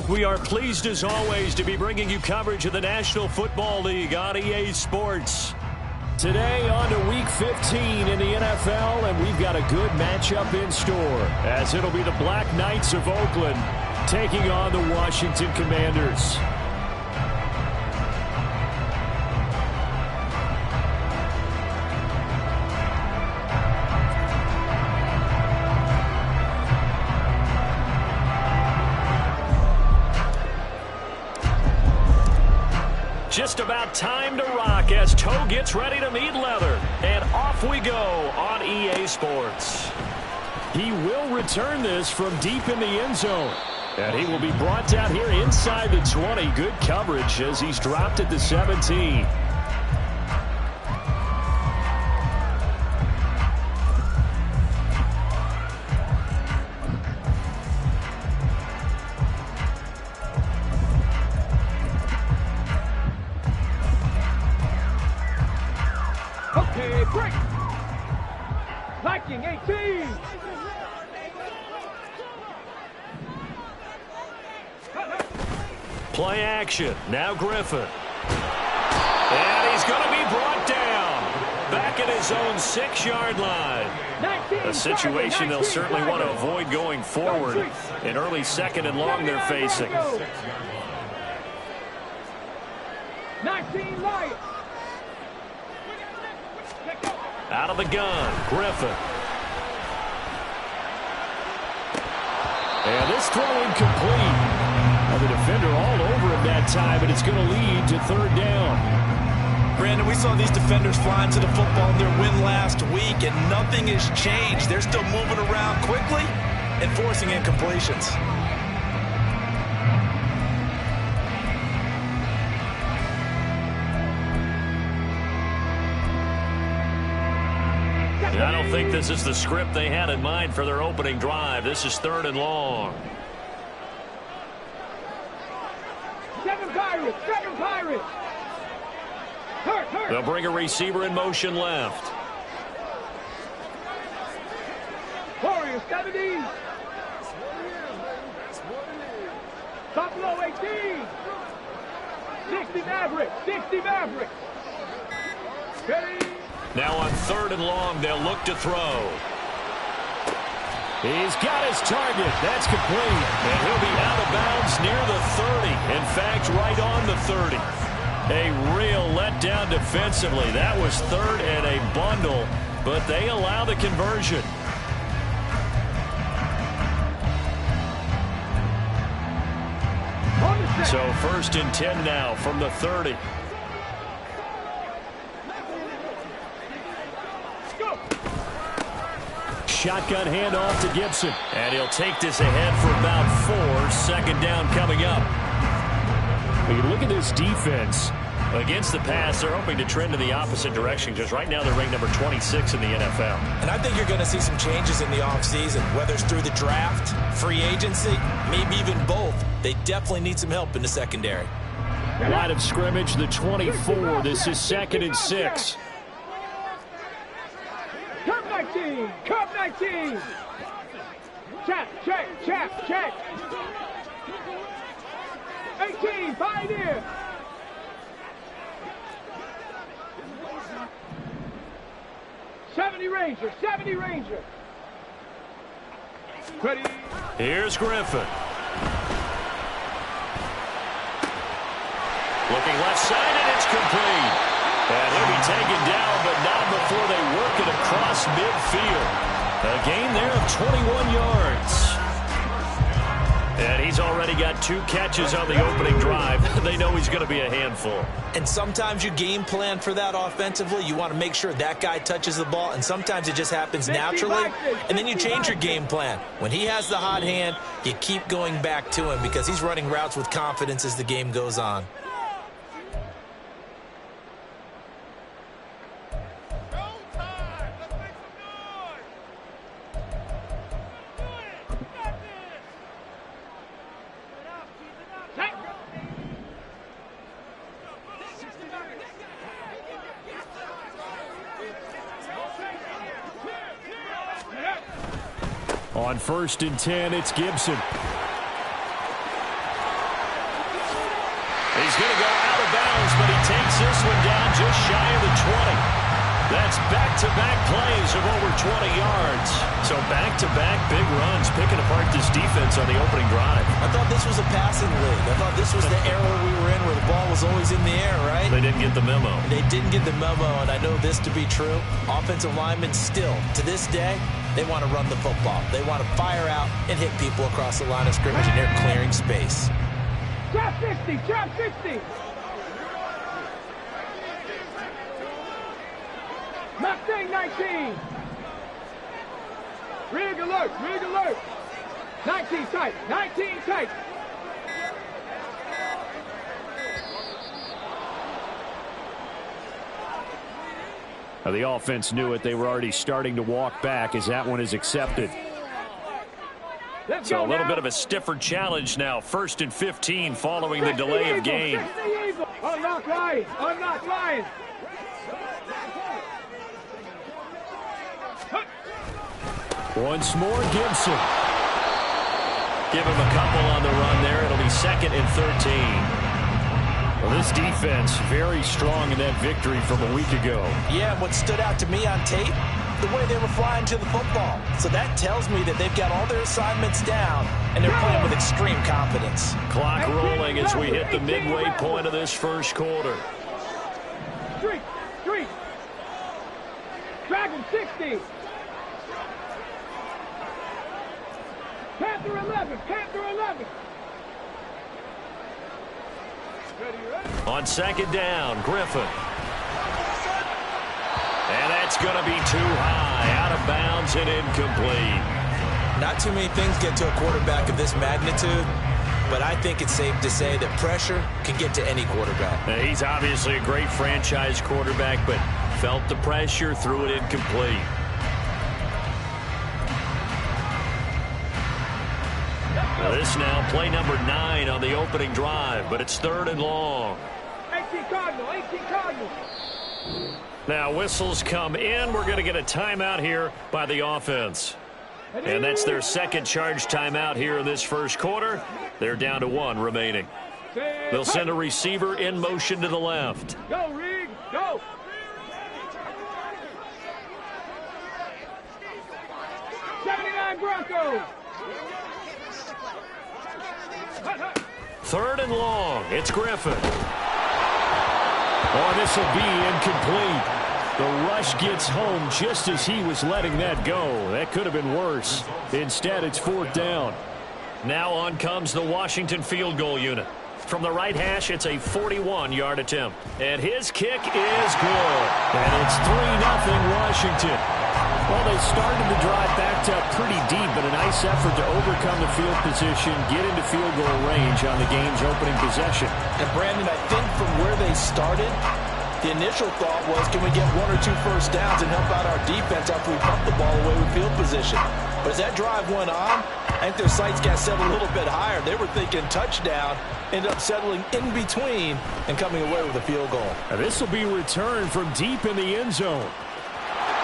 We are pleased as always to be bringing you coverage of the National Football League on EA Sports. Today on to Week 15 in the NFL, and we've got a good matchup in store, as it'll be the Black Knights of Oakland taking on the Washington Commanders. Just about time to rock as toe gets ready to meet leather. And off we go on EA Sports. He will return this from deep in the end zone. And he will be brought down here inside the 20. Good coverage as he's dropped at the 17. Okay, break. Liking 18. Play action. Now Griffin. And he's going to be brought down. Back at his own 6-yard line. A situation they'll certainly want to avoid going forward. An early 2nd and long they're facing. 19 Lions. Out of the gun, Griffin. And this throw incomplete. Well, the defender all over him that time, and it's going to lead to 3rd down. Brandon, we saw these defenders flying to the football in their win last week, and nothing has changed. They're still moving around quickly and forcing incompletions. I don't think this is the script they had in mind for their opening drive. This is 3rd and long. 7 Pirates, 7 Pirates. Hurt. They'll bring a receiver in motion left. Warriors, 70. Buffalo, 18. 60 Mavericks, 60 Mavericks. Ready. Now on 3rd and long, they'll look to throw. He's got his target. That's complete. And he'll be out of bounds near the 30. In fact, right on the 30. A real letdown defensively. That was 3rd and a bundle, but they allow the conversion. So 1st and 10 now from the 30. Shotgun handoff to Gibson. And he'll take this ahead for about 4. 2nd down coming up. When you look at this defense against the pass, they're hoping to trend in the opposite direction because right now they're ranked number 26 in the NFL. And I think you're going to see some changes in the offseason, whether it's through the draft, free agency, maybe even both. They definitely need some help in the secondary. Line of scrimmage, the 24. This is 2nd and 6. Cup 19! Cup 19! Check. 18, Pioneer! '70 Ranger! Ready? Here's Griffin. Looking left side, and it's complete. And he'll be taken down, but not before they work it across midfield. A gain there of 21 yards. And he's already got 2 catches on the opening drive. They know he's going to be a handful. And sometimes you game plan for that offensively. You want to make sure that guy touches the ball, and sometimes it just happens naturally, and then you change your game plan. When he has the hot hand, you keep going back to him because he's running routes with confidence as the game goes on. On 1st and 10, it's Gibson. going to go out of bounds, but he takes this one down just shy of the 20. That's back-to-back plays of over 20 yards. So back-to-back big runs, picking apart this defense on the opening drive. I thought this was a passing league. I thought this was the era we were in where the ball was always in the air, right? They didn't get the memo. They didn't get the memo, and I know this to be true. Offensive linemen still, to this day, they want to run the football. They want to fire out and hit people across the line of scrimmage, and they're clearing space. Drop 60, drop 60. Mustang 19. Rig alert, rig alert. 19 tight, 19 tight. Now the offense knew it. They were already starting to walk back as that one is accepted. So a little bit of a stiffer challenge now. 1st and 15 following the delay of game. Unlock line, unlock line. Once more, Gibson. Give him a couple on the run there. It'll be 2nd and 13. Well, this defense very strong in that victory from a week ago. Yeah, what stood out to me on tape, the way they were flying to the football. So that tells me that they've got all their assignments down, and they're playing with extreme confidence. Clock rolling as we hit the midway point of this first quarter. Street. Dragon 60. Panther 11, Panther 11. Ready. On 2nd down, Griffin. And that's going to be too high, out of bounds and incomplete. Not too many things get to a quarterback of this magnitude, but I think it's safe to say that pressure can get to any quarterback. Now, he's obviously a great franchise quarterback, but felt the pressure, threw it incomplete. This now play number 9 on the opening drive, but it's 3rd and long. 18 Cardinal. Now whistles come in. We're going to get a timeout here by the offense. And that's their 2nd charge timeout here in this first quarter. They're down to 1 remaining. They'll send a receiver in motion to the left. Go, Rig, go. Broncos. 3rd and long. It's Griffin. Oh, this will be incomplete. The rush gets home just as he was letting that go. That could have been worse. Instead, it's 4th down. Now on comes the Washington field goal unit. From the right hash, it's a 41-yard attempt. And his kick is good. And it's 3-0 Washington. Well, they started the drive backed up pretty deep, but a nice effort to overcome the field position, get into field goal range on the game's opening possession. And, Brandon, I think from where they started, the initial thought was, can we get 1 or 2 first downs and help out our defense after we pump the ball away with field position? But as that drive went on, I think their sights got set a little bit higher. They were thinking touchdown, ended up settling in between and coming away with a field goal. Now this will be returned from deep in the end zone.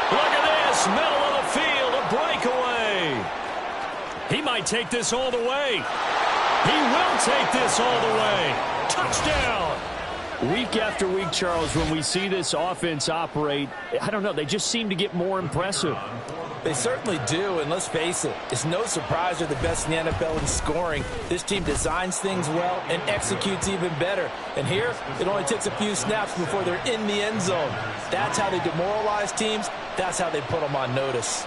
Look at this, middle of the field, a breakaway. He might take this all the way. He will take this all the way. Touchdown. Week after week, Charles, when we see this offense operate, I don't know, they just seem to get more impressive. They certainly do, and let's face it, it's no surprise they're the best in the NFL in scoring. This team designs things well and executes even better. And here, it only takes a few snaps before they're in the end zone. That's how they demoralize teams. That's how they put them on notice.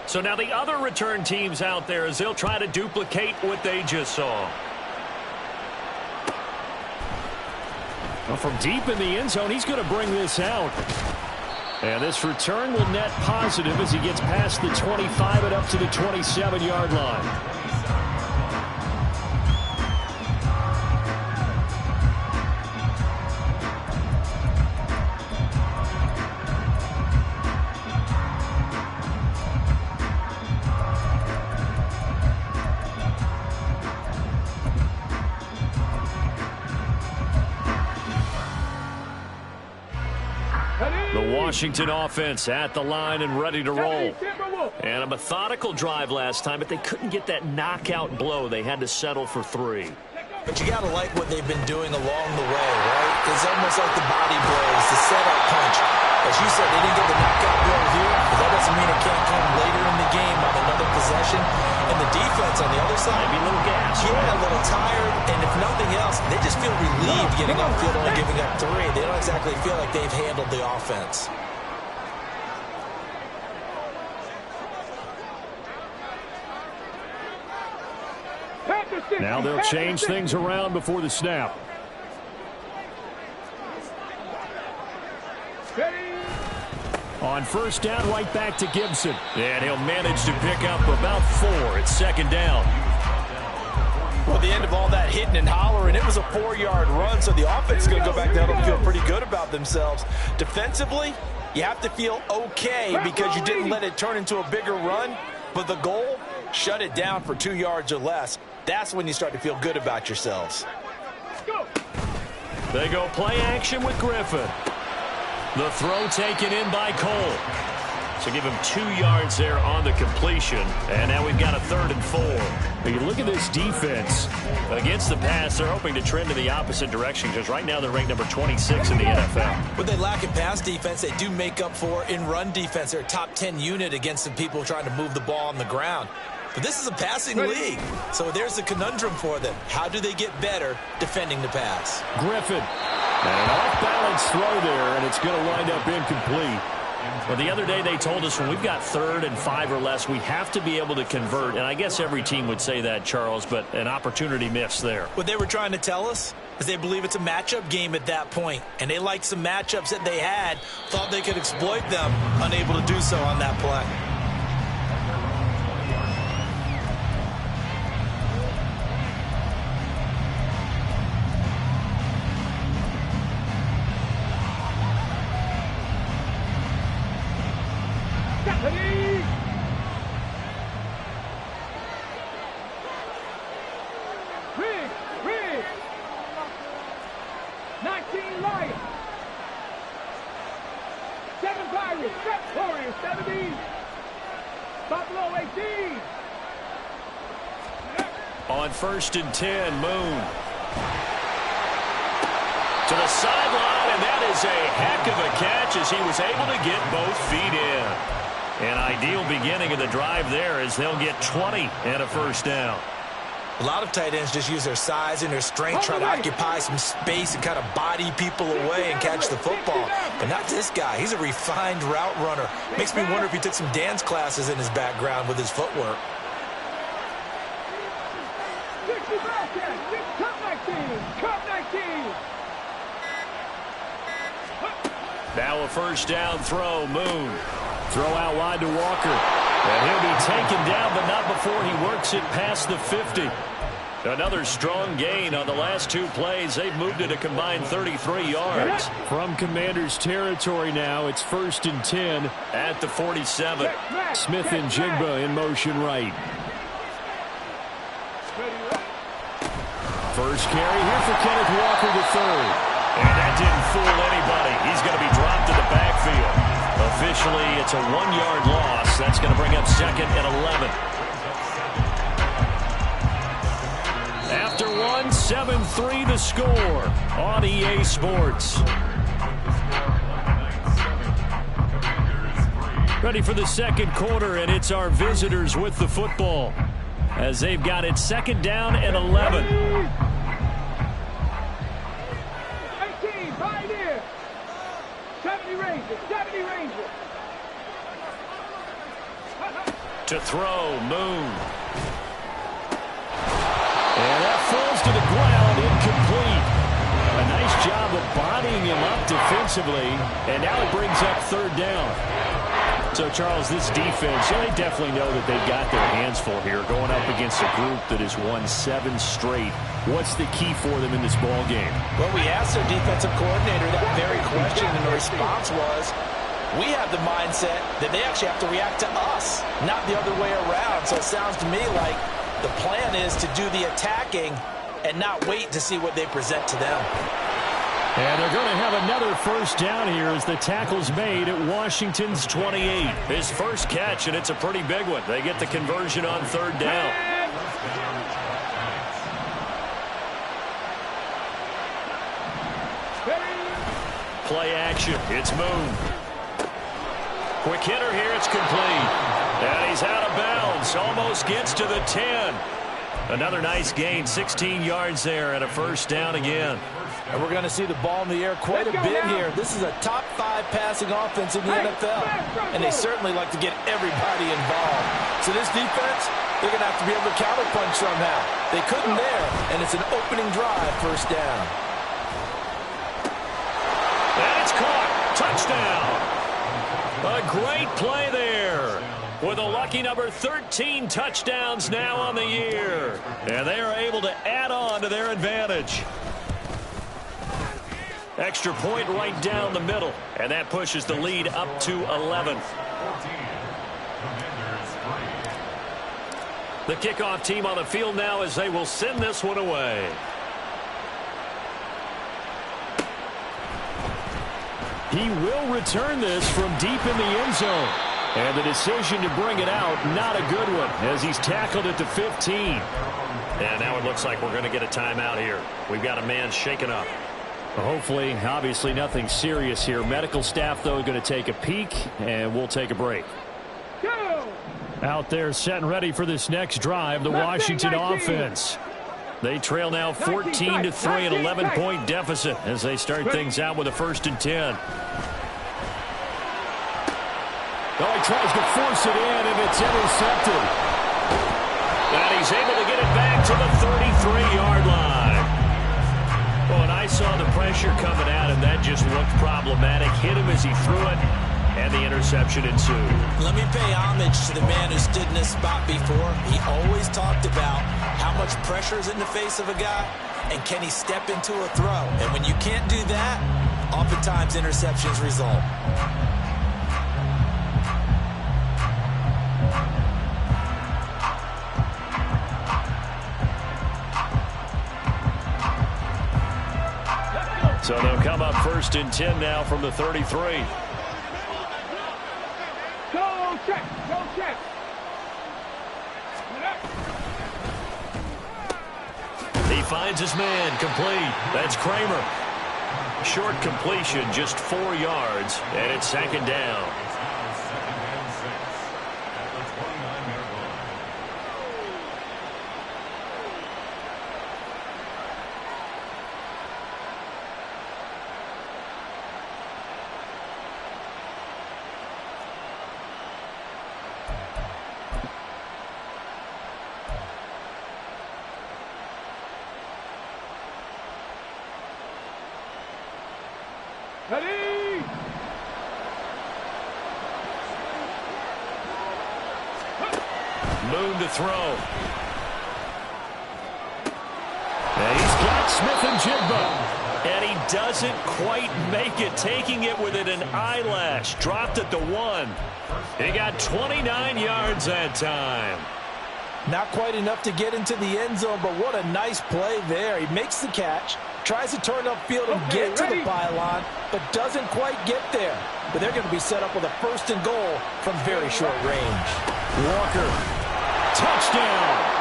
So now the other return teams out there as they'll try to duplicate what they just saw. Well, from deep in the end zone, he's going to bring this out. And this return will net positive as he gets past the 25 and up to the 27-yard line. Washington offense at the line and ready to roll. And a methodical drive last time, but they couldn't get that knockout blow. They had to settle for 3. But you got to like what they've been doing along the way, right? It's almost like the body blows, the setup punch. As you said, they didn't get the knockout blow here, but that doesn't mean it can't come later in the game on another possession. And the defense on the other side, maybe a little gas. Yeah, a little tired. And if nothing else, they just feel relieved getting upfield, only giving up 3. They don't exactly feel like they've handled the offense. Now they'll change things around before the snap. On first down, right back to Gibson. And he'll manage to pick up about 4. It's second down. Well, at the end of all that hitting and hollering, it was a 4-yard run, so the offense is going to go back down and feel pretty good about themselves. Defensively, you have to feel okay because you didn't let it turn into a bigger run. But the goal, shut it down for 2 yards or less. That's when you start to feel good about yourselves. They go play action with Griffin. The throw taken in by Cole. So give him 2 yards there on the completion. And now we've got a 3rd and 4. But you look at this defense. Against the pass, they're hoping to trend in the opposite direction because right now they're ranked number 26 in the NFL. What they lack in pass defense, they do make up for in run defense. They're a top 10 unit against some people trying to move the ball on the ground. But this is a passing league, so there's a conundrum for them. How do they get better defending the pass? Griffin. An off-balance throw there, and it's going to wind up incomplete. Well, the other day they told us when we've got 3rd and 5 or less, we have to be able to convert. And I guess every team would say that, Charles, but an opportunity missed there. What they were trying to tell us is they believe it's a matchup game at that point. And they liked some matchups that they had, thought they could exploit them, unable to do so on that play. Rig. 19 Lions. 7 Pirates. 7 Warriors. 70. Buffalo 18. On 1st and 10, Moon. To the sideline, and that is a heck of a catch as he was able to get both feet in. An ideal beginning of the drive there as they'll get 20 and a 1st down. A lot of tight ends just use their size and their strength, try to occupy some space and kind of body people away and catch the football. But not this guy. He's a refined route runner. Makes me wonder if he took some dance classes in his background with his footwork. Now a 1st down throw, Moon. Throw out wide to Walker. And he'll be taken down, but not before he works it past the 50. Another strong gain on the last 2 plays. They've moved it a combined 33 yards. From Commander's territory now, it's 1st and 10 at the 47. Smith and Jigba in motion right. First carry here for Kenneth Walker III. And that didn't fool anybody. He's going to be dropped in the backfield. Officially, it's a 1-yard loss. That's going to bring up 2nd and 11. After 1, 7-3 to score on EA Sports. Ready for the 2nd quarter, and it's our visitors with the football as they've got it 2nd down and 11. 18, Pioneer. 70 Rangers. To throw, Moon. And that falls to the ground, incomplete. A nice job of bodying him up defensively, and now it brings up 3rd down. So, Charles, this defense, they definitely know that they've got their hands full here, going up against a group that has won 7 straight. What's the key for them in this ball game? Well, we asked their defensive coordinator that very question, and the response was, we have the mindset that they actually have to react to us, not the other way around. So it sounds to me like the plan is to do the attacking and not wait to see what they present to them. And they're going to have another first down here as the tackle's made at Washington's 28. His first catch, and it's a pretty big one. They get the conversion on third down. Play action. It's Moon. Quick hitter here. It's complete. And he's out of bounds. Almost gets to the 10. Another nice gain. 16 yards there and a first down again. And we're going to see the ball in the air quite a bit here. This is a top 5 passing offense in the NFL. And they certainly like to get everybody involved. So this defense, they're going to have to be able to counterpunch somehow. They couldn't there. And it's an opening drive, first down. And it's caught. Touchdown. A great play there. With a lucky number 13 touchdowns now on the year. And they are able to add on to their advantage. Extra point right down the middle. And that pushes the lead up to 11. The kickoff team on the field now as they will send this one away. He will return this from deep in the end zone. And the decision to bring it out, not a good one, as he's tackled at the 15. And now it looks like we're going to get a timeout here. We've got a man shaken up. Hopefully, obviously nothing serious here. Medical staff, though, going to take a peek, and we'll take a break. Go! Out there set and ready for this next drive, the Washington offense. They trail now 14-3, an 11-point deficit as they start things out with a 1st and 10. Oh, he tries to force it in, and it's intercepted. And he's able to get it back to the 33-yard line. Oh, and I saw the pressure coming at him. That just looked problematic. Hit him as he threw it, and the interception ensued. Let me pay homage to the man who stood in this spot before. He always talked about how much pressure is in the face of a guy, and can he step into a throw. And when you can't do that, oftentimes interceptions result. So they'll come up 1st and 10 now from the 33. Go check! Go check! He finds his man, complete. That's Kramer. Short completion, just 4 yards, and it's 2nd down. Ready! Moon to throw. And he's got Smith and Jigba. And he doesn't quite make it, taking it within an eyelash. Dropped at the 1. He got 29 yards that time. Not quite enough to get into the end zone, but what a nice play there. He makes the catch, tries to turn upfield and get to the pylon, but doesn't quite get there. But they're going to be set up with a 1st and goal from very short range. Walker, touchdown.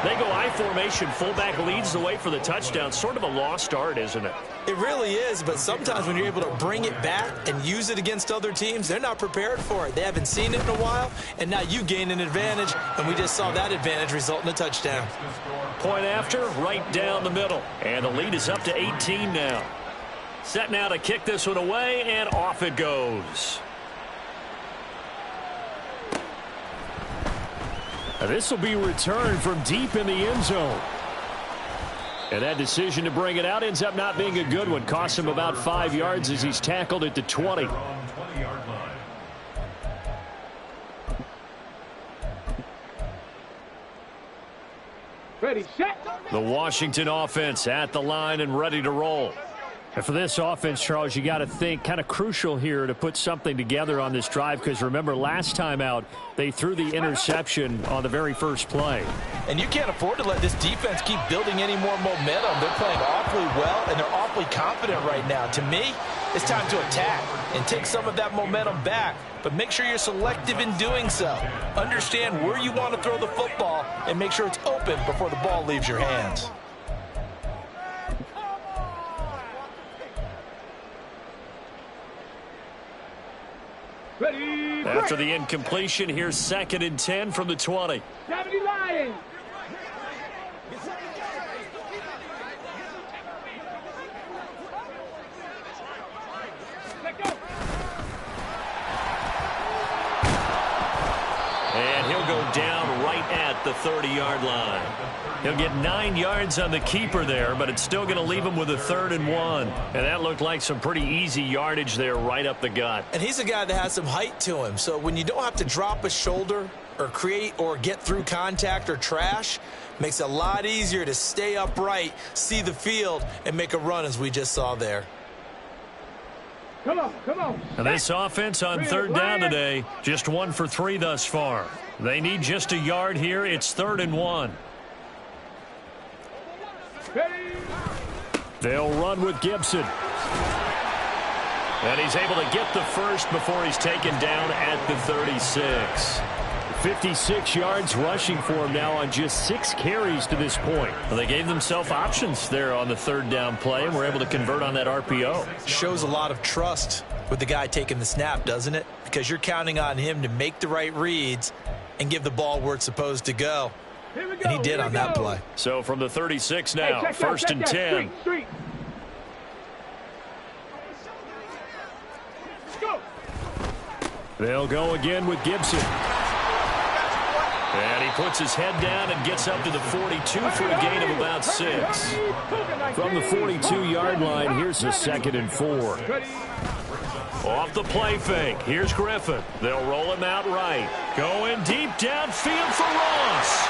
They go I formation, fullback leads the way for the touchdown. Sort of a lost art, isn't it? It really is, but sometimes when you're able to bring it back and use it against other teams, they're not prepared for it. They haven't seen it in a while, and now you gain an advantage, and we just saw that advantage result in a touchdown. Point after, right down the middle. And the lead is up to 18 now. Set now to kick this one away, and off it goes. This will be returned from deep in the end zone. And that decision to bring it out ends up not being a good one. Costs him about 5 yards as he's tackled at the 20. Ready, set. The Washington offense at the line and ready to roll. And for this offense, Charles, you got to think kind of crucial here to put something together on this drive, because remember last time out they threw the interception on the very first play. And you can't afford to let this defense keep building any more momentum. They're playing awfully well, and they're awfully confident right now. To me, it's time to attack and take some of that momentum back, but make sure you're selective in doing so. Understand where you want to throw the football and make sure it's open before the ball leaves your hands. After the incompletion, here's 2nd and 10 from the 20. 70 Lions. And he'll go down right at the 30-yard line. He'll get 9 yards on the keeper there, but it's still going to leave him with a 3rd and 1. And that looked like some pretty easy yardage there right up the gut. And he's a guy that has some height to him, so when you don't have to drop a shoulder or create or get through contact or trash, makes it a lot easier to stay upright, see the field, and make a run as we just saw there. Come on, come on. And this offense on 3rd down today, just 1 for 3 thus far. They need just a yard here. It's 3rd and 1. They'll run with Gibson. And he's able to get the first before he's taken down at the 36. 56 yards rushing for him now on just 6 carries to this point. Well, they gave themselves options there on the 3rd down play, and were able to convert on that RPO. Shows a lot of trust with the guy taking the snap, doesn't it? Because you're counting on him to make the right reads and give the ball where it's supposed to go. And he did on that play. So from the 36 now, 1st and 10. Street. Go. They'll go again with Gibson. And he puts his head down and gets up to the 42 for a gain of about 6. From the 42-yard line, here's a 2nd and 4. Off the play fake, here's Griffin. They'll roll him out right. Going deep downfield for Ross.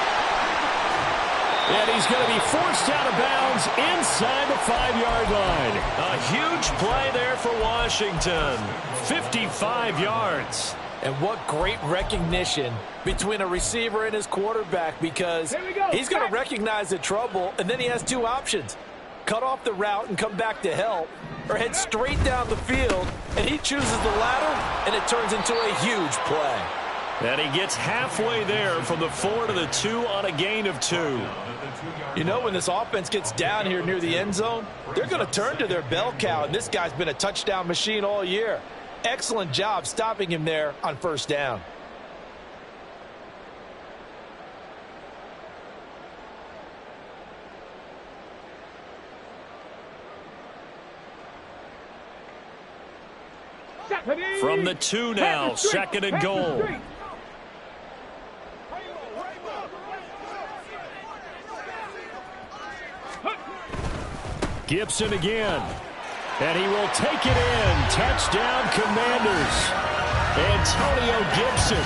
And he's going to be forced out of bounds inside the 5-yard line. A huge play there for Washington. 55 yards. And what great recognition between a receiver and his quarterback, because he's going to recognize the trouble, and then he has 2 options. Cut off the route and come back to help, or head straight down the field, and he chooses the latter, and it turns into a huge play. And he gets halfway there from the 4 to the 2 on a gain of 2. You know, when this offense gets down here near the end zone, they're going to turn to their bell cow, and this guy's been a touchdown machine all year. Excellent job stopping him there on 1st down. From the 2 now, 2nd and goal. Gibson again. And he will take it in. Touchdown, Commanders. Antonio Gibson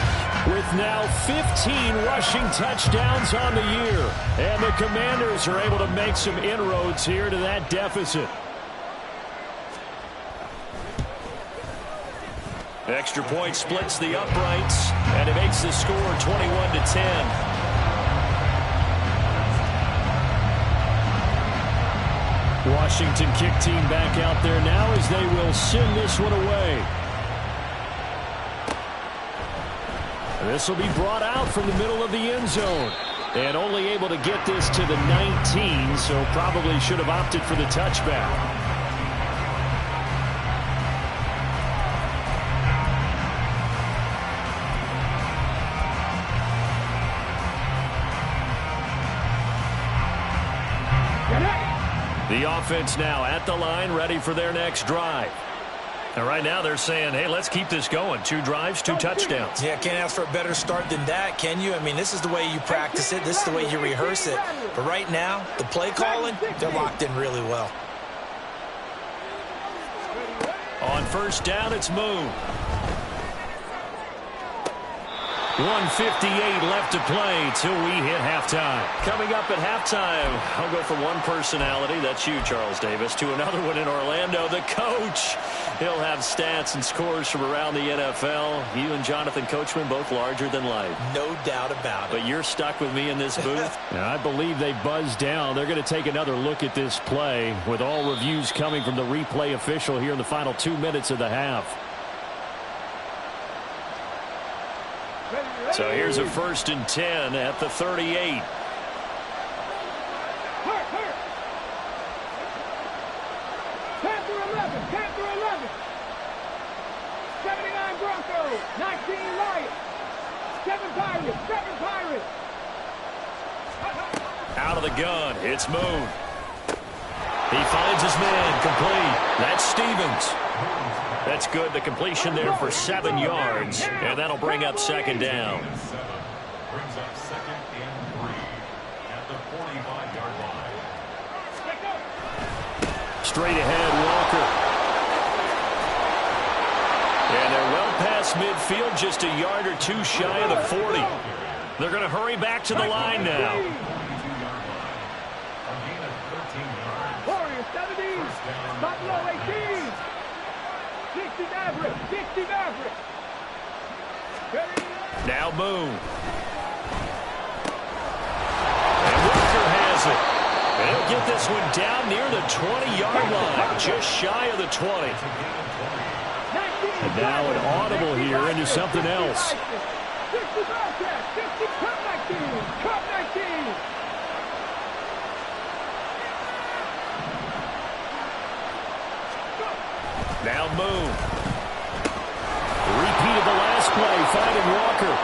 with now 15 rushing touchdowns on the year. And the Commanders are able to make some inroads here to that deficit. Extra point splits the uprights, and it makes the score 21-10. Washington kick team back out there now as they will send this one away. And this will be brought out from the middle of the end zone. And only able to get this to the 19, so probably should have opted for the touchback. The offense now at the line, ready for their next drive. And right now they're saying, hey, let's keep this going. 2 drives, 2 touchdowns. Yeah, can't ask for a better start than that, can you? I mean, this is the way you practice it. This is the way you rehearse it. But right now, the play calling, they're locked in really well. On 1st down, it's Moon. 1:58 left to play till we hit halftime. Coming up at halftime, I'll go from one personality, that's you, Charles Davis, to another one in Orlando, the coach. He'll have stats and scores from around the NFL. You and Jonathan Coachman both larger than life. No doubt about it. But you're stuck with me in this booth. I believe they buzzed down. They're going to take another look at this play with all reviews coming from the replay official here in the final 2 minutes of the half. So here's a 1st and 10 at the 38. Panther 11, Panther 11. 79 Broncos, 19 Lions. 7 Pirates, 7 Pirates. Out of the gun, it's Moon. He finds his man, complete. That's Stevens. That's good. The completion there for 7 yards, and that'll bring up 2nd down. Brings up 2nd and 3 at the 45-yard line. Straight ahead, Walker. And they're well past midfield, just a yard or two shy of the 40. They're going to hurry back to the line now. Warriors 70, Buffalo 18. 60 Maverick, 60 Maverick. Now Moon. And Walker has it. And he'll get this one down near the 20-yard line, just shy of the 20. And now an audible here into something else. 60 Bobcat, 60 Cup 19, Cup 19. Now Moon. Repeat of the last play, finding Walker.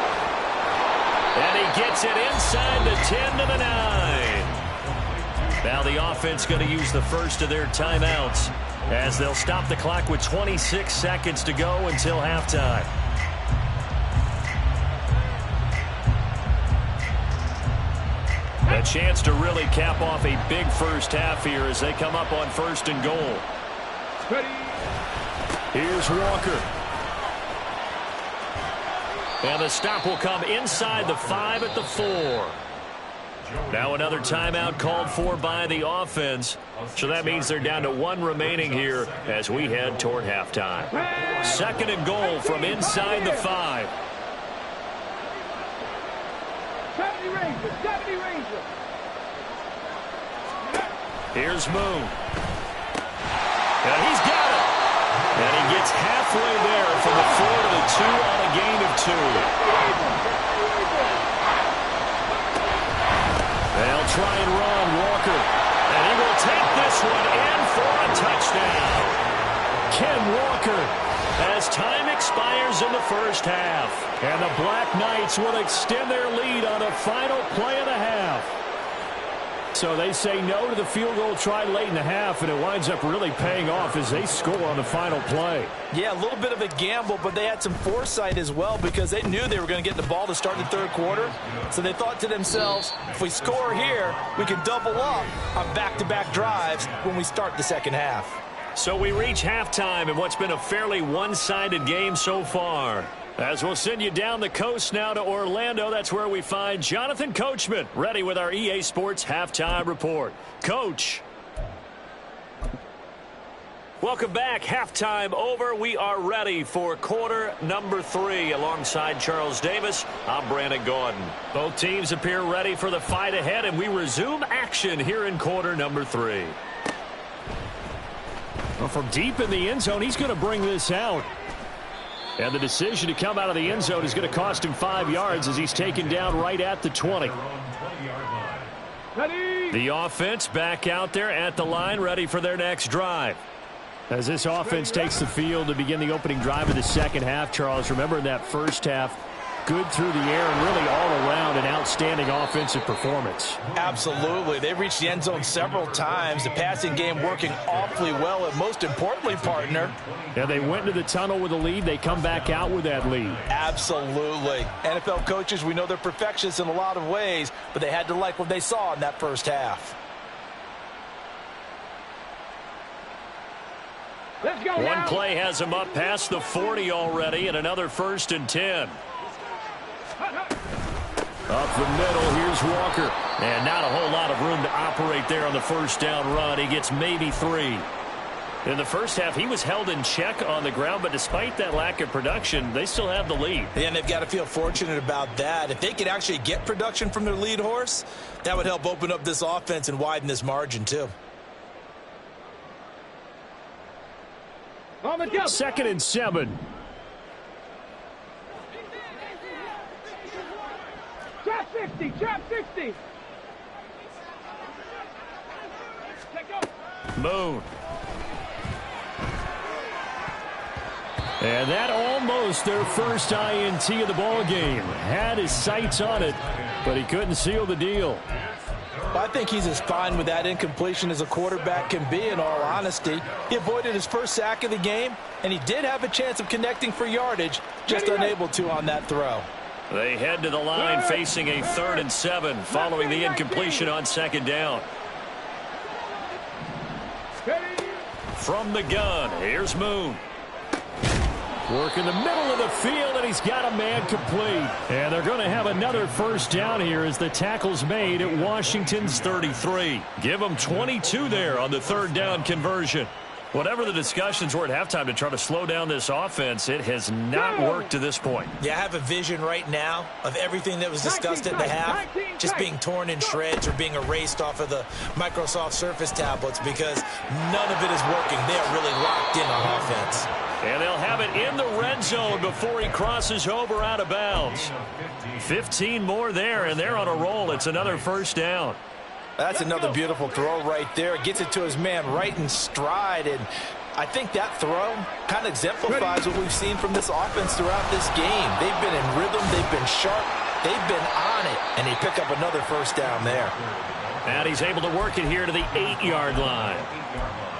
And he gets it inside the 10 to the 9. Now the offense going to use the first of their timeouts as they'll stop the clock with 26 seconds to go until halftime. A chance to really cap off a big first half here as they come up on 1st and goal. Here's Walker. And the stop will come inside the 5 at the 4. Now another timeout called for by the offense. So that means they're down to 1 remaining here as we head toward halftime. 2nd and goal from inside the 5. 70 Rangers, 70 Rangers. Here's Moon. And he's got it. And he gets halfway there from the 4 to the 2 on a gain of 2. They'll try and run Walker. And he will take this one in for a touchdown. Ken Walker as time expires in the first half. And the Black Knights will extend their lead on a final play of the half. So they say no to the field goal try late in the half, and it winds up really paying off as they score on the final play. Yeah, a little bit of a gamble, but they had some foresight as well because they knew they were going to get the ball to start the 3rd quarter. So they thought to themselves, if we score here, we can double up on back-to-back drives when we start the 2nd half. So we reach halftime in what's been a fairly one-sided game so far. As we'll send you down the coast now to Orlando, that's where we find Jonathan Coachman, ready with our EA Sports Halftime Report. Coach. Welcome back. Halftime over. We are ready for quarter number 3. Alongside Charles Davis, I'm Brandon Gordon. Both teams appear ready for the fight ahead, and we resume action here in quarter number 3. Well, from deep in the end zone, he's going to bring this out. And the decision to come out of the end zone is going to cost him 5 yards as he's taken down right at the 20. The offense back out there at the line, ready for their next drive. As this offense takes the field to begin the opening drive of the 2nd half, Charles, remember in that first half, good through the air and really all around an outstanding offensive performance. Absolutely. They reached the end zone several times. The passing game working awfully well, and most importantly, partner. Yeah, they went into the tunnel with a lead. They come back out with that lead. Absolutely. NFL coaches, we know they're perfectionists in a lot of ways, but they had to like what they saw in that first half. Let's go One now. play has him up past the 40 already, and another 1st and 10. Up the middle, here's Walker. And not a whole lot of room to operate there on the first down run. He gets maybe 3. In the first half, he was held in check on the ground, but despite that lack of production, they still have the lead. And they've got to feel fortunate about that. If they could actually get production from their lead horse, that would help open up this offense and widen this margin, too. 2nd and 7. Trap 60, trap 60. Moon. And that almost their first INT of the ball game. Had his sights on it, but he couldn't seal the deal. Well, I think he's as fine with that incompletion as a quarterback can be, in all honesty. He avoided his first sack of the game, and he did have a chance of connecting for yardage, just unable to on that throw. They head to the line facing a 3rd and 7 following the incompletion on 2nd down. From the gun, here's Moon. Work in the middle of the field, and he's got a man complete. And they're going to have another first down here as the tackle's made at Washington's 33. Give them 22 there on the 3rd down conversion. Whatever the discussions were at halftime to try to slow down this offense, it has not worked to this point. Yeah, I have a vision right now of everything that was discussed at the half just being torn in shreds or being erased off of the Microsoft Surface tablets because none of it is working. They are really locked in on offense. And they'll have it in the red zone before he crosses over out of bounds. 15 more there, and they're on a roll. It's another first down. That's another beautiful throw right there. Gets it to his man right in stride. And I think that throw kind of exemplifies what we've seen from this offense throughout this game. They've been in rhythm. They've been sharp. They've been on it. And they pick up another first down there. And he's able to work it here to the 8-yard line.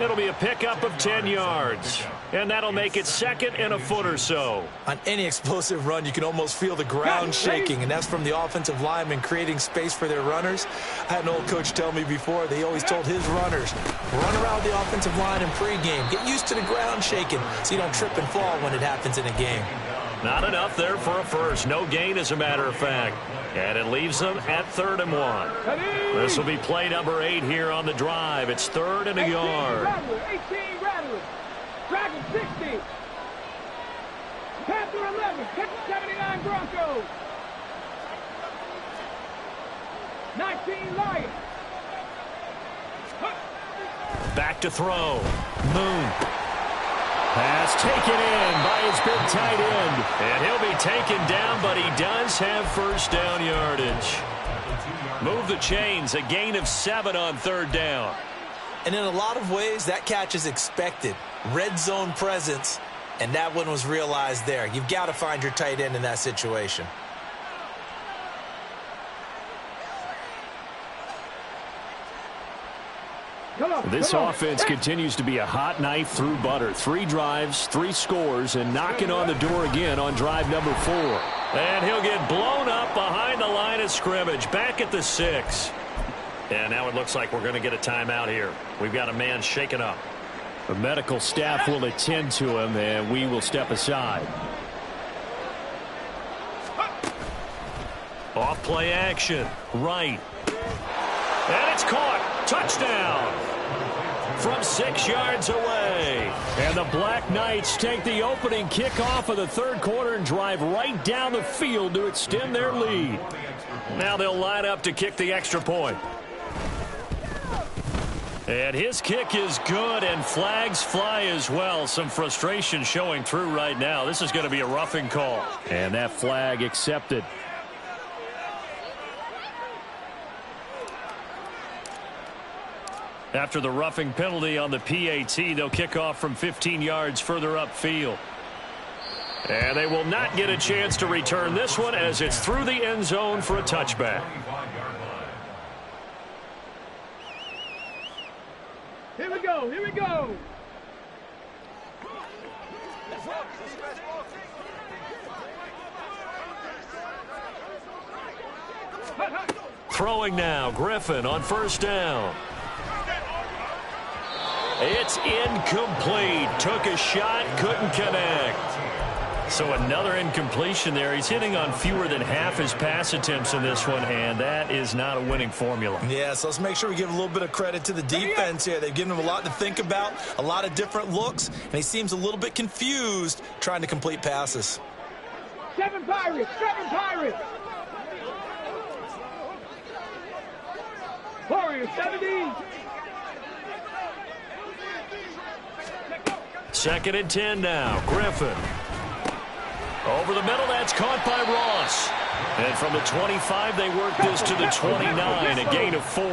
It'll be a pickup of 10 yards. And that'll make it 2nd and a foot or so. On any explosive run, you can almost feel the ground shaking, and that's from the offensive linemen creating space for their runners. I had an old coach tell me before, they always told his runners, run around the offensive line in pregame. Get used to the ground shaking so you don't trip and fall when it happens in a game. Not enough there for a first. No gain, as a matter of fact. And it leaves them at 3rd and 1. This will be play number 8 here on the drive. It's 3rd and a yard. 18 Rattlers. Dragon 60. Panther 11. 79 Broncos. 19 Lions. Back to throw. Moon. Pass taken in by his big tight end. And he'll be taken down, but he does have first down yardage. Move the chains. A gain of 7 on 3rd down. And in a lot of ways, that catch is expected. Red zone presence, and that one was realized there. You've got to find your tight end in that situation. This offense continues to be a hot knife through butter. 3 drives, 3 scores, and knocking on the door again on drive number 4. And he'll get blown up behind the line of scrimmage, back at the 6. And now it looks like we're going to get a timeout here. We've got a man shaken up. The medical staff will attend to him, and we will step aside. Off play action. Right. And it's caught. Touchdown. From 6 yards away. And the Black Knights take the opening kickoff of the 3rd quarter and drive right down the field to extend their lead. Now they'll line up to kick the extra point. And his kick is good, and flags fly as well. Some frustration showing through right now. This is going to be a roughing call. And that flag accepted. After the roughing penalty on the PAT, they'll kick off from 15 yards further upfield. And they will not get a chance to return this one as it's through the end zone for a touchback. Here we go, here we go. Throwing now, Griffin on first down. It's incomplete. Took a shot, couldn't connect. So another incompletion there. He's hitting on fewer than half his pass attempts in this one, and that is not a winning formula. Yeah, so let's make sure we give a little bit of credit to the defense here. They've given him a lot to think about, a lot of different looks, and he seems a little bit confused trying to complete passes. 7 Pirates, 7 Pirates. Warriors, 17. Second and 10 now. Griffin. Over the middle, that's caught by Ross. And from the 25, they work this to the 29, a gain of 4.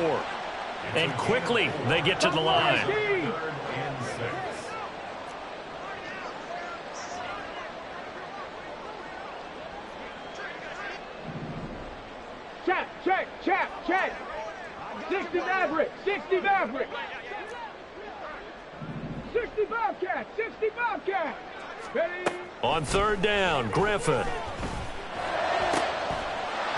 And quickly, they get to the line. Check. 60 Maverick, 60 Maverick. 60 Bobcat, 60 Bobcat. Ready? On third down, Griffin.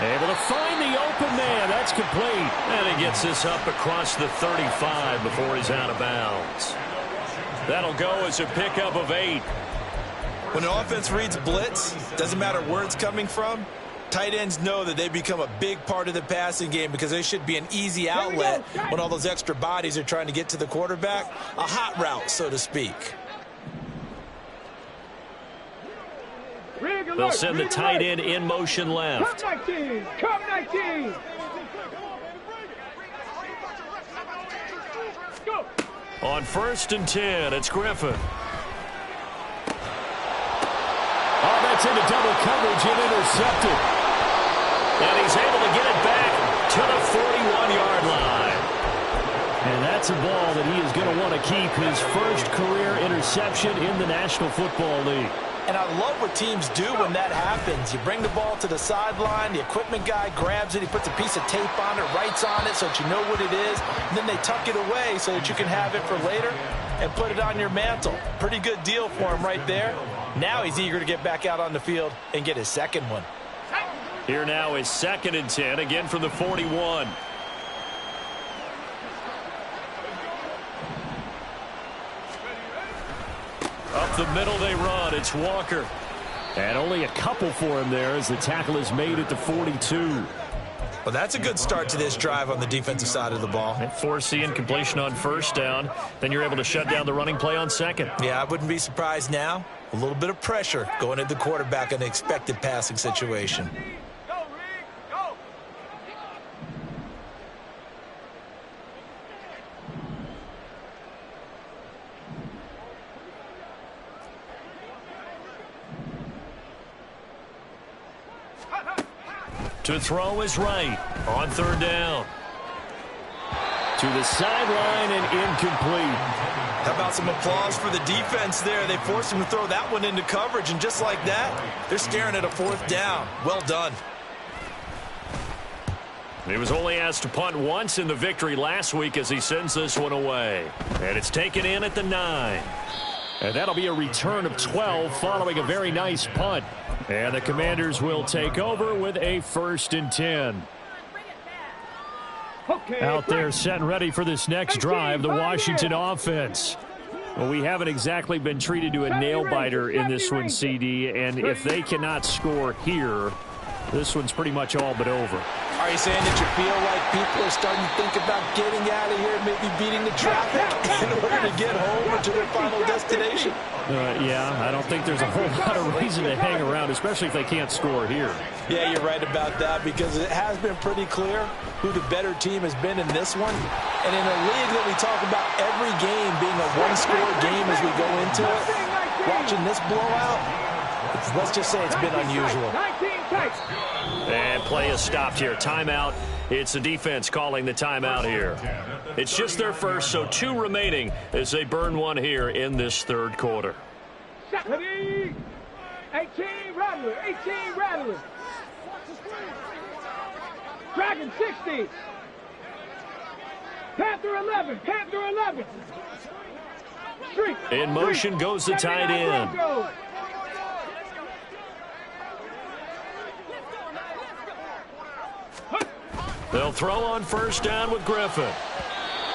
Able to find the open man. That's complete. And he gets this up across the 35 before he's out of bounds. That'll go as a pickup of 8. When an offense reads blitz, doesn't matter where it's coming from, tight ends know that they become a big part of the passing game because they should be an easy outlet when all those extra bodies are trying to get to the quarterback. A hot route, so to speak. They'll send the tight end in motion left. Come 19! Come 19! Go! On first and 10, it's Griffin. Oh, that's into double coverage and intercepted. And he's able to get it back to the 41-yard line. And that's a ball that he is going to want to keep, his first career interception in the National Football League. And I love what teams do when that happens. You bring the ball to the sideline, the equipment guy grabs it, he puts a piece of tape on it, writes on it so that you know what it is, and then they tuck it away so that you can have it for later and put it on your mantle. Pretty good deal for him right there. Now he's eager to get back out on the field and get his second one. Here now is second and 10, again from the 41. Up the middle they run. It's Walker. And only a couple for him there as the tackle is made at the 42. Well, that's a good start to this drive on the defensive side of the ball. And force the incompletion on first down. Then you're able to shut down the running play on second. Yeah, I wouldn't be surprised now. A little bit of pressure going at the quarterback in an expected passing situation. To throw is right on third down. To the sideline and incomplete. How about some applause for the defense there? They forced him to throw that one into coverage, and just like that, they're staring at a fourth down. Well done. He was only asked to punt once in the victory last week as he sends this one away. And it's taken in at the 9. And that'll be a return of 12 following a very nice punt. And the Commanders will take over with a first and 10. Out there set and ready for this next drive, the Washington offense. Well, we haven't exactly been treated to a nail-biter in this one, CD. And if they cannot score here, this one's pretty much all but over. Are you saying that you feel like people are starting to think about getting out of here, maybe beating the traffic in order to get home or to their final destination? Yeah, I don't think there's a whole lot of reason to hang around, especially if they can't score here. Yeah, you're right about that because it has been pretty clear who the better team has been in this one. And in a league that we talk about every game being a one-score game as we go into it, watching this blowout, let's just say it's been unusual. And play is stopped here. Timeout. It's the defense calling the timeout here. It's just their first, so 2 remaining as they burn one here in this third quarter. 18 Rattler, 18 Rattler. Dragon 60. Panther 11, Panther 11. Streak. In motion goes the tight end. They'll throw on first down with Griffin.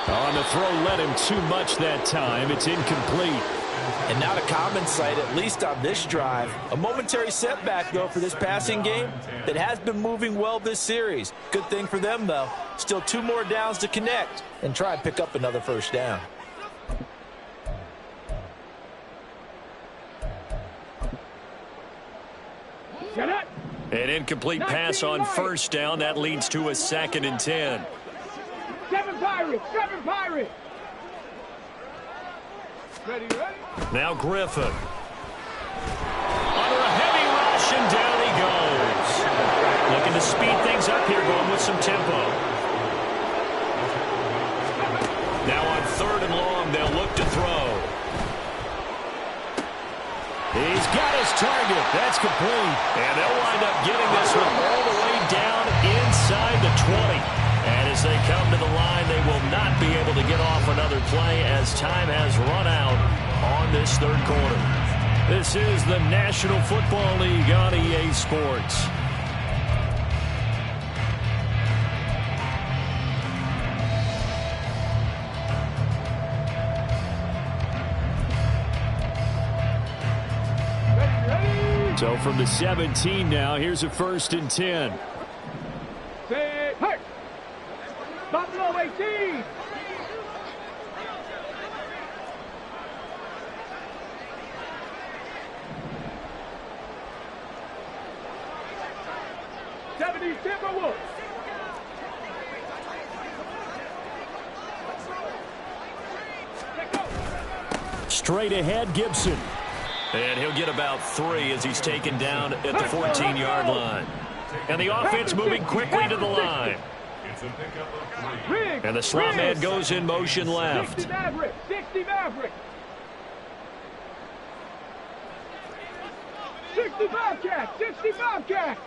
On the throw, led him too much that time. It's incomplete. And not a common sight, at least on this drive. A momentary setback, though, for this passing game that has been moving well this series. Good thing for them, though. Still 2 more downs to connect and try and pick up another first down. An incomplete pass on first down. That leads to a 2nd and 10. 7 Pirates! 7 Pirates! Ready, ready? Now Griffin. Under a heavy rush, and down he goes. Looking to speed things up here, going with some tempo. Now on 3rd and long, they'll look to throw. He's got his target. That's complete. And they'll wind up getting this one all the way down inside the 20. And as they come to the line, they will not be able to get off another play as time has run out on this 3rd quarter. This is the National Football League on EA Sports. So from the 17 now, here's a 1st and 10. Say, hey! Buffalo 18! Timberwolves! Straight ahead, Gibson. And he'll get about 3 as he's taken down at the 14-yard line. And the offense moving quickly to the line. And the slot man goes in motion left. 60 Maverick! 60 Maverick! 60 Bobcat! 60 Bobcat!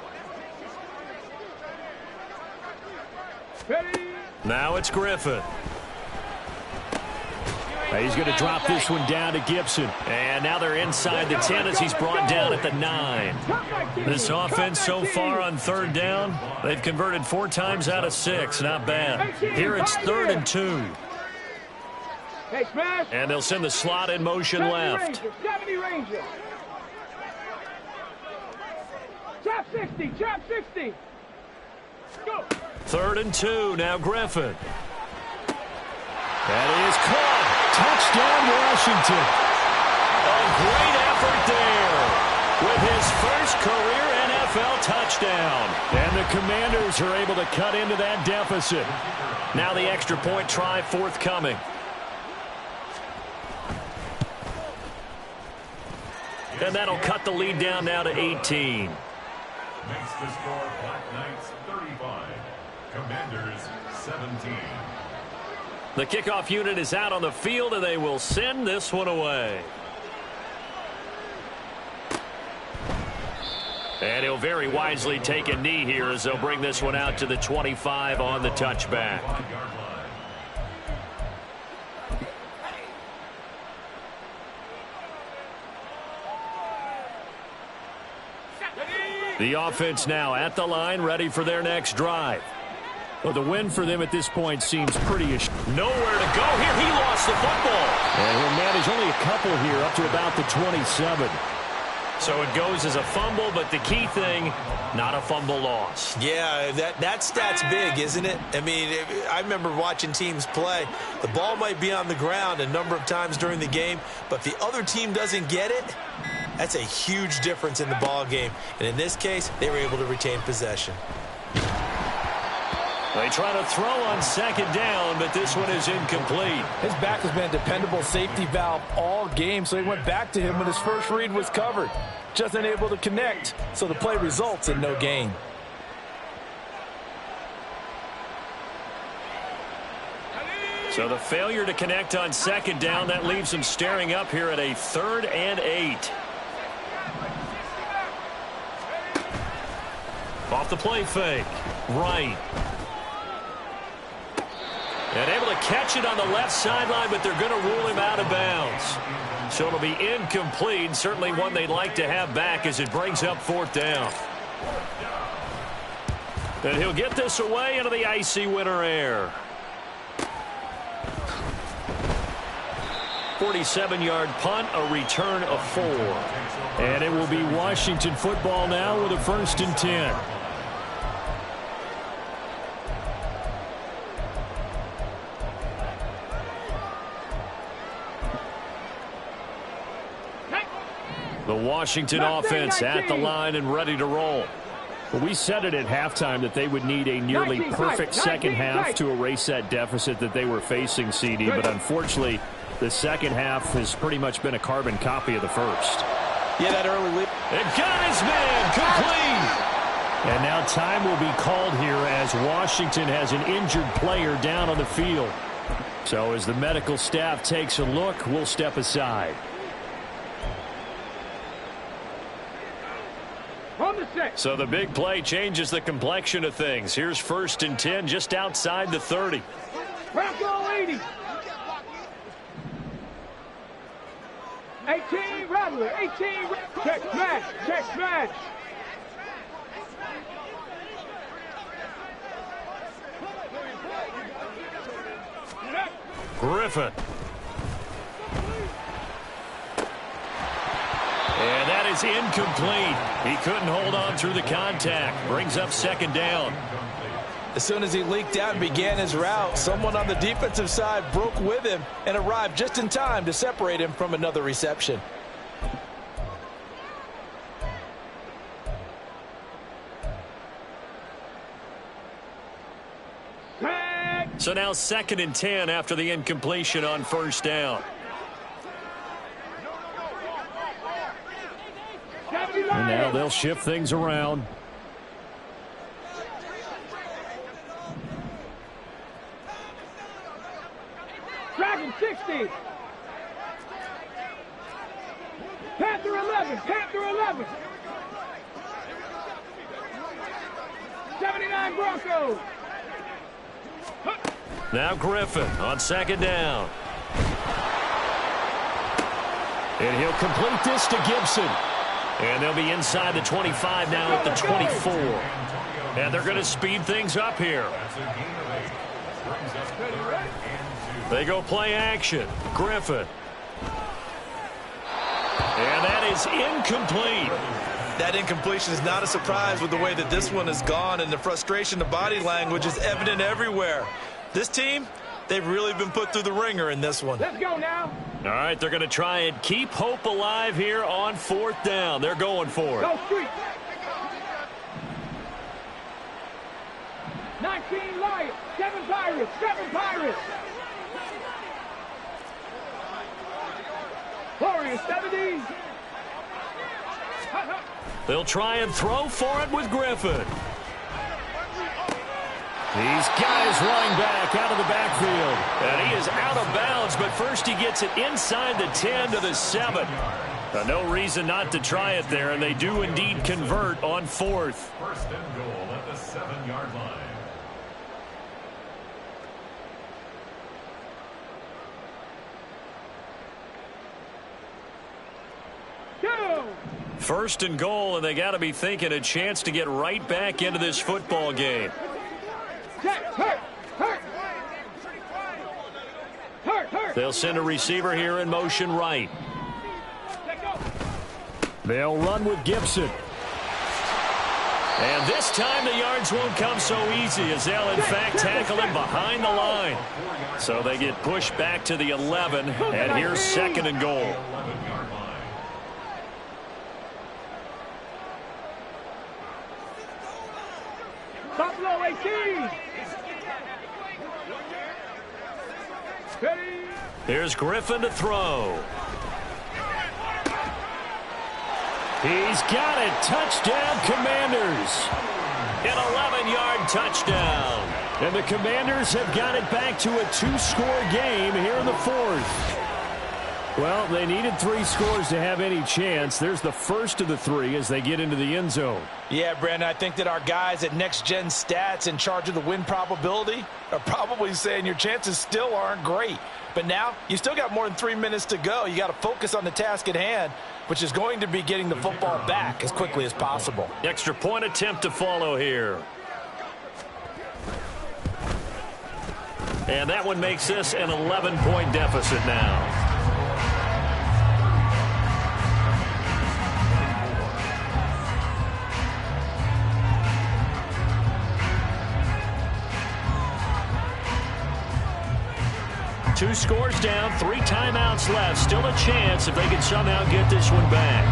Ready? Now it's Griffin. He's going to drop this one down to Gibson. And now they're inside the 10 as he's brought down at the 9. This offense so far on 3rd down, they've converted 4 times out of 6. Not bad. Here it's 3rd and 2. And they'll send the slot in motion left. 70 Ranger. Trap 60. Trap 60. Go. 3rd and 2. Now Griffin. That is caught. Touchdown, Washington. A great effort there with his first career NFL touchdown. And the Commanders are able to cut into that deficit. Now the extra point try forthcoming. And that'll cut the lead down now to 18. Makes the score Black Knights 35, Commanders 17. The kickoff unit is out on the field, and they will send this one away. And he'll very wisely take a knee here as they'll bring this one out to the 25 on the touchback. The offense now at the line, ready for their next drive. Well, the win for them at this point seems pretty assured. Nowhere to go here. He lost the football. And he'll manage only a couple here up to about the 27. So it goes as a fumble, but the key thing, not a fumble loss. Yeah, that stat's big, isn't it? I mean, I remember watching teams play. The ball might be on the ground a number of times during the game, but if the other team doesn't get it, that's a huge difference in the ball game. And in this case, they were able to retain possession. They try to throw on 2nd down, but this one is incomplete. His back has been a dependable safety valve all game, so he went back to him when his first read was covered. Just unable to connect, so the play results in no gain. So the failure to connect on 2nd down, that leaves them staring up here at a 3rd and 8. Off the play fake. Right. And able to catch it on the left sideline, but they're going to rule him out of bounds. So it'll be incomplete. Certainly one they'd like to have back as it brings up 4th down. And he'll get this away into the icy winter air. 47-yard punt, a return of 4. And it will be Washington football now with a 1st and 10. The Washington offense at the line and ready to roll. Well, we said it at halftime that they would need a nearly perfect second half to erase that deficit that they were facing, CD. But unfortunately, the second half has pretty much been a carbon copy of the first. Yeah, that early lead. It got his man complete. And now time will be called here as Washington has an injured player down on the field. So as the medical staff takes a look, we'll step aside. So the big play changes the complexion of things. Here's 1st and 10 just outside the 30. Bronco 80. 18 Rattler. 18. Check smash. Check smash. Griffin. And that is incomplete. He couldn't hold on through the contact. Brings up 2nd down. As soon as he leaked out and began his route, someone on the defensive side broke with him and arrived just in time to separate him from another reception. So now 2nd and 10 after the incompletion on 1st down. And now they'll shift things around. Dragon 60. Panther 11. Panther 11. 79 Broncos. Now Griffin on 2nd down. And he'll complete this to Gibson. And they'll be inside the 25 now at the 24. And they're going to speed things up here. They go play action. Griffin. And that is incomplete. That incompletion is not a surprise with the way that this one has gone, and the frustration, the body language is evident everywhere. This team, they've really been put through the ringer in this one. Let's go now. All right, they're going to try and keep hope alive here on 4th down. They're going for it. Go street. 19 Lions, 7 Pirates, 7 Pirates. Warriors 70. They'll try and throw for it with Griffin. He's got his running back out of the backfield. And he is out of bounds, but first he gets it inside the 10 to the 7. No reason not to try it there, and they do indeed convert on 4th. 1st and goal at the 7-yard line. Go. 1st and goal, and they got to be thinking a chance to get right back into this football game. They'll send a receiver here in motion right. They'll run with Gibson. And this time the yards won't come so easy as they'll in fact tackle him behind the line. So they get pushed back to the 11, and here's 2nd and goal. Buffalo 18. Here's Griffin to throw. He's got it. Touchdown, Commanders. An 11-yard touchdown. And the Commanders have got it back to a 2-score game here in the 4th. Well, they needed 3 scores to have any chance. There's the first of the 3 as they get into the end zone. Yeah, Brandon, I think that our guys at Next Gen Stats in charge of the win probability are probably saying your chances still aren't great. But now, you still got more than 3 minutes to go. You got to focus on the task at hand, which is going to be getting the football back as quickly as possible. Extra point attempt to follow here. And that one makes this an 11-point deficit now. 2 scores down, 3 timeouts left. Still a chance if they can somehow get this one back.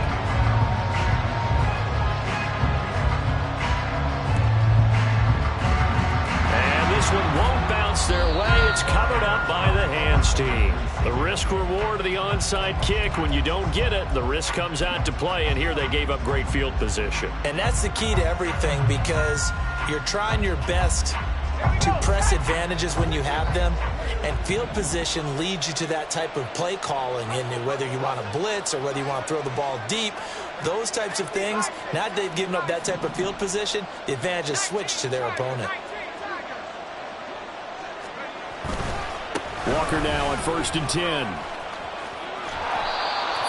And this one won't bounce their way. It's covered up by the hands team. The risk reward of the onside kick. When you don't get it, the risk comes out to play, and here they gave up great field position. And that's the key to everything, because you're trying your best to press advantages when you have them, and field position leads you to that type of play calling, and whether you want to blitz or whether you want to throw the ball deep, those types of things. Now that they've given up that type of field position, the advantage is switched to their opponent. Walker now on 1st and 10.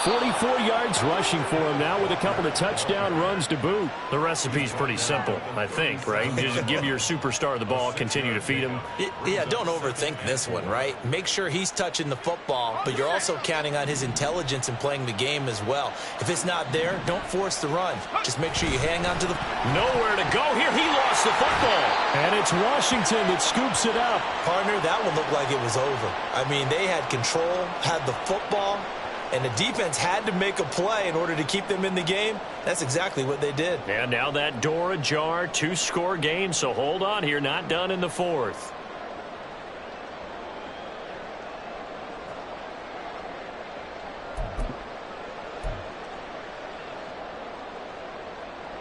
44 yards rushing for him now with a couple of touchdown runs to boot. The recipe's pretty simple, I think, right? Just give your superstar the ball, continue to feed him. Yeah, don't overthink this one, right? Make sure he's touching the football, but you're also counting on his intelligence in playing the game as well. If it's not there, don't force the run. Just make sure you hang on to the... Nowhere to go here. He lost the football. And it's Washington that scoops it up. Partner, that one looked like it was over. I mean, they had control, had the football, and the defense had to make a play in order to keep them in the game. That's exactly what they did. And now that door ajar, 2-score game, so hold on here, not done in the 4th.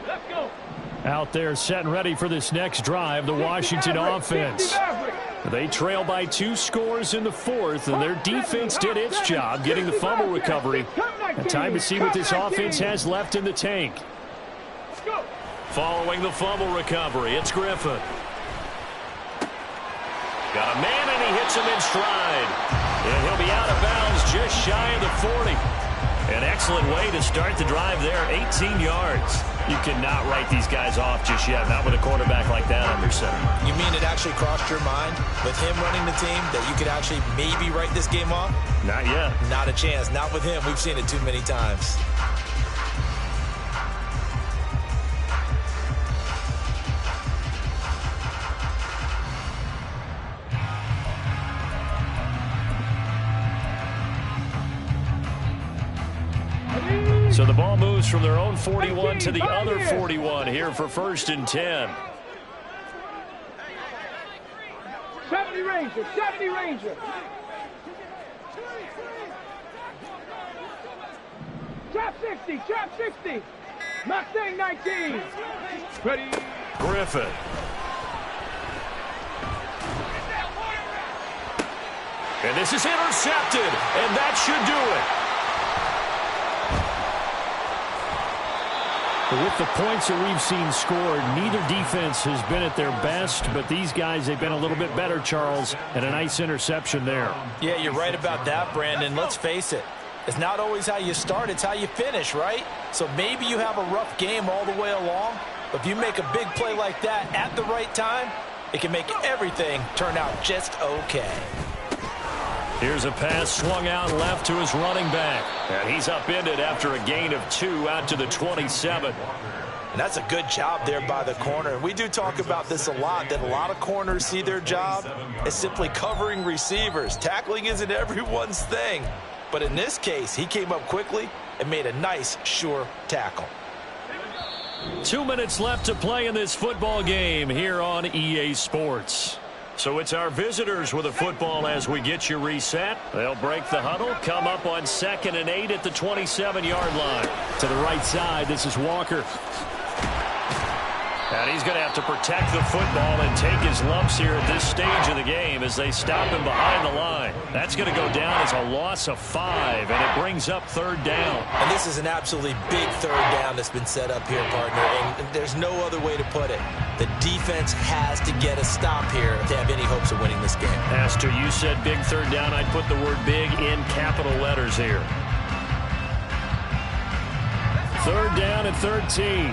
Let's go. Out there set and ready for this next drive, the Washington offense. They trail by 2 scores in the 4th, and their defense did its job getting the fumble recovery. And time to see what this offense has left in the tank. Following the fumble recovery, it's Griffin. Got a man, and he hits him in stride. And he'll be out of bounds just shy of the 40. An excellent way to start the drive there, 18 yards. You cannot write these guys off just yet, not with a quarterback like that under center. You mean it actually crossed your mind with him running the team that you could actually maybe write this game off? Not yet. Not a chance. Not with him. We've seen it too many times. So the ball moves from their own 41 to the other 41 here for 1st and 10. 70 Ranger, 70 Ranger. Trap 60, trap 60. Mustang 19. Ready. Griffin. And this is intercepted, and that should do it. With the points that we've seen scored, neither defense has been at their best, but these guys, they've been a little bit better, Charles, and a nice interception there. Yeah, you're right about that, Brandon. Let's face it. It's not always how you start, it's how you finish, right? So maybe you have a rough game all the way along, but if you make a big play like that at the right time, it can make everything turn out just okay. Here's a pass swung out left to his running back. And he's upended after a gain of 2 out to the 27. And that's a good job there by the corner. And we do talk about this a lot, that a lot of corners see their job as simply covering receivers. Tackling isn't everyone's thing. But in this case, he came up quickly and made a nice, sure tackle. 2 minutes left to play in this football game here on EA Sports. So it's our visitors with a football as we get you reset. They'll break the huddle, come up on 2nd and 8 at the 27-yard line. To the right side, this is Walker. And he's going to have to protect the football and take his lumps here at this stage of the game as they stop him behind the line. That's going to go down as a loss of 5, and it brings up 3rd down. And this is an absolutely big 3rd down that's been set up here, partner, and there's no other way to put it. The defense has to get a stop here if they have any hopes of winning this game. Pastor, you said big 3rd down. I'd put the word big in capital letters here. 3rd down and 13.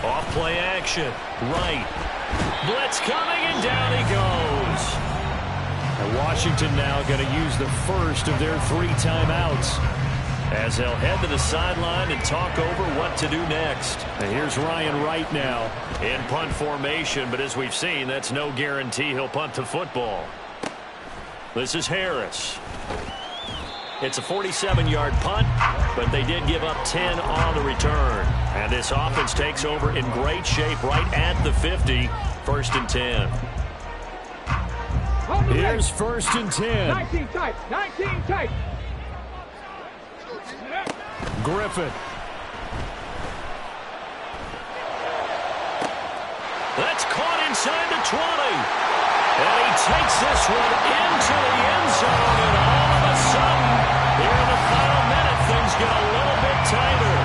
Off play action. Right. Blitz coming, and down he goes. And Washington now going to use the first of their 3 timeouts. as they'll head to the sideline and talk over what to do next. And here's Ryan Wright now in punt formation, but as we've seen, that's no guarantee he'll punt the football. This is Harris. It's a 47-yard punt, but they did give up 10 on the return. And this offense takes over in great shape right at the 50, 1st and 10. Here's 1st and 10. 19 tight, 19 tight. Griffin. That's caught inside the 20. And he takes this one into the end zone, and all of a sudden, here in the final minute, things get a little bit tighter.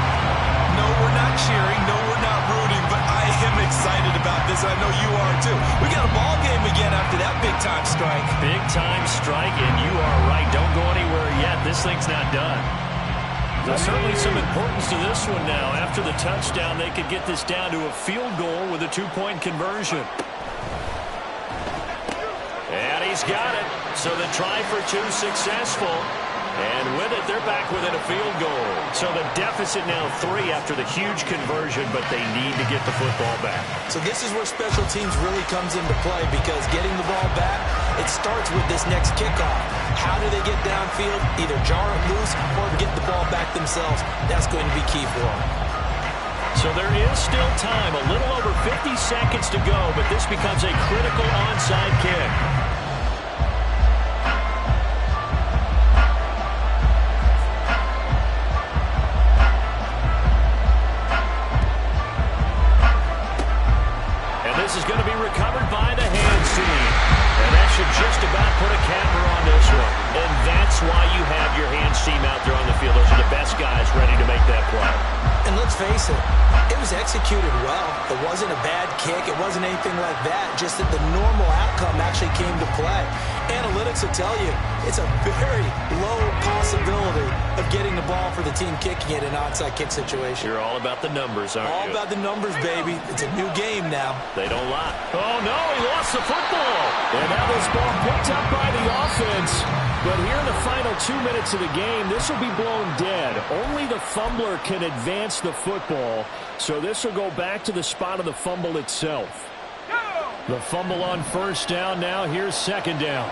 No, we're not cheering. No, we're not rooting, but I am excited about this. I know you are, too. We got a ball game again after that big-time strike. Big-time strike, and you are right. Don't go anywhere yet. This thing's not done. There's certainly some importance to this one now. After the touchdown, they could get this down to a field goal with a 2-point conversion. And he's got it. So the try for 2 successful. And with it, they're back within a field goal. So the deficit now 3 after the huge conversion, but they need to get the football back. So this is where special teams really comes into play, because getting the ball back, it starts with this next kickoff. How do they get downfield? Either jar it loose or get the ball back themselves. That's going to be key for them. So there is still time, a little over 50 seconds to go, but this becomes a critical onside kick. This is going to be recovered by the hands team. And that should just about put a capper on this one. And that's why you have your hands team out there on the field. Those are the best guys ready to make that play. And let's face it, it was executed well. It wasn't a bad kick. It wasn't anything like that. Just that the normal outcome actually came to play. Analytics will tell you it's a very low possibility of getting the ball for the team kicking it in an onside kick situation. You're all about the numbers, aren't you? All about the numbers, baby. It's a new game now. They don't lie. Oh, no, he lost the football. And now this ball picked up by the offense. But here in the final 2 minutes of the game, this will be blown dead. Only the fumbler can advance the football. So this will go back to the spot of the fumble itself. The fumble on 1st down now. Here's 2nd down.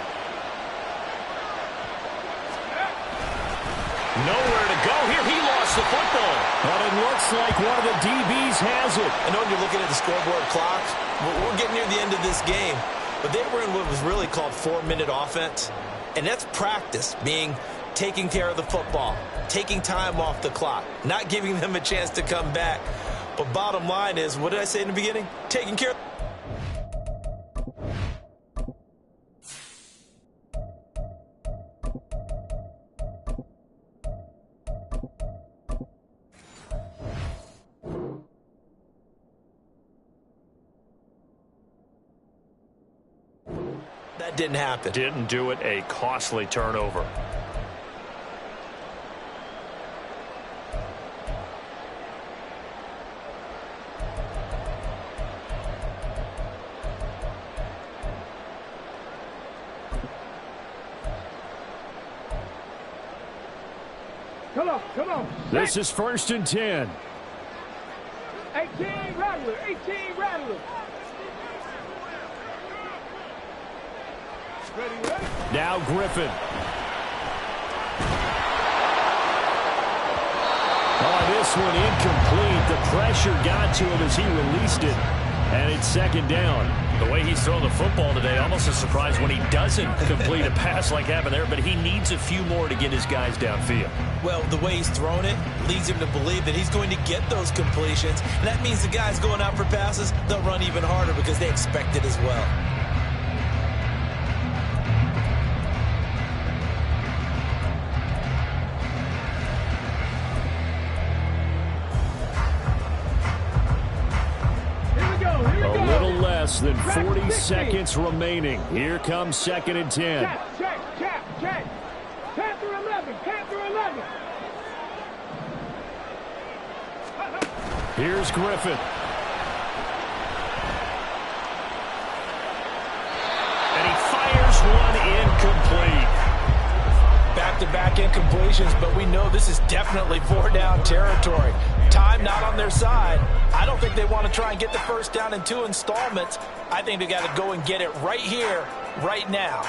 Nowhere to go. Here he lost the football. But it looks like one of the DBs has it. I know when you're looking at the scoreboard clock, we're getting near the end of this game. But they were in what was really called 4-minute offense. And that's practice, being taking care of the football, taking time off the clock, not giving them a chance to come back. But bottom line is, what did I say in the beginning? Taking care of... That didn't happen. Didn't do it. A costly turnover. Come on. This is 1st and 10. 18 Rattler, 18 Rattler. Ready. Now Griffin. Oh, this one incomplete. The pressure got to him as he released it. And it's 2nd down. The way he's thrown the football today, almost a surprise when he doesn't complete a pass like happened there, but he needs a few more to get his guys downfield. Well, the way he's thrown it leads him to believe that he's going to get those completions. And that means the guys going out for passes, they'll run even harder because they expect it as well. Less than 40 seconds remaining. Here comes 2nd and 10. Check. Panther 11. Here's Griffin. And he fires one incomplete. Back back-to-back incompletions, but we know this is definitely four-down territory. Time not on their side. I don't think they want to try and get the first down in 2 installments. I think they got to go and get it right here, right now.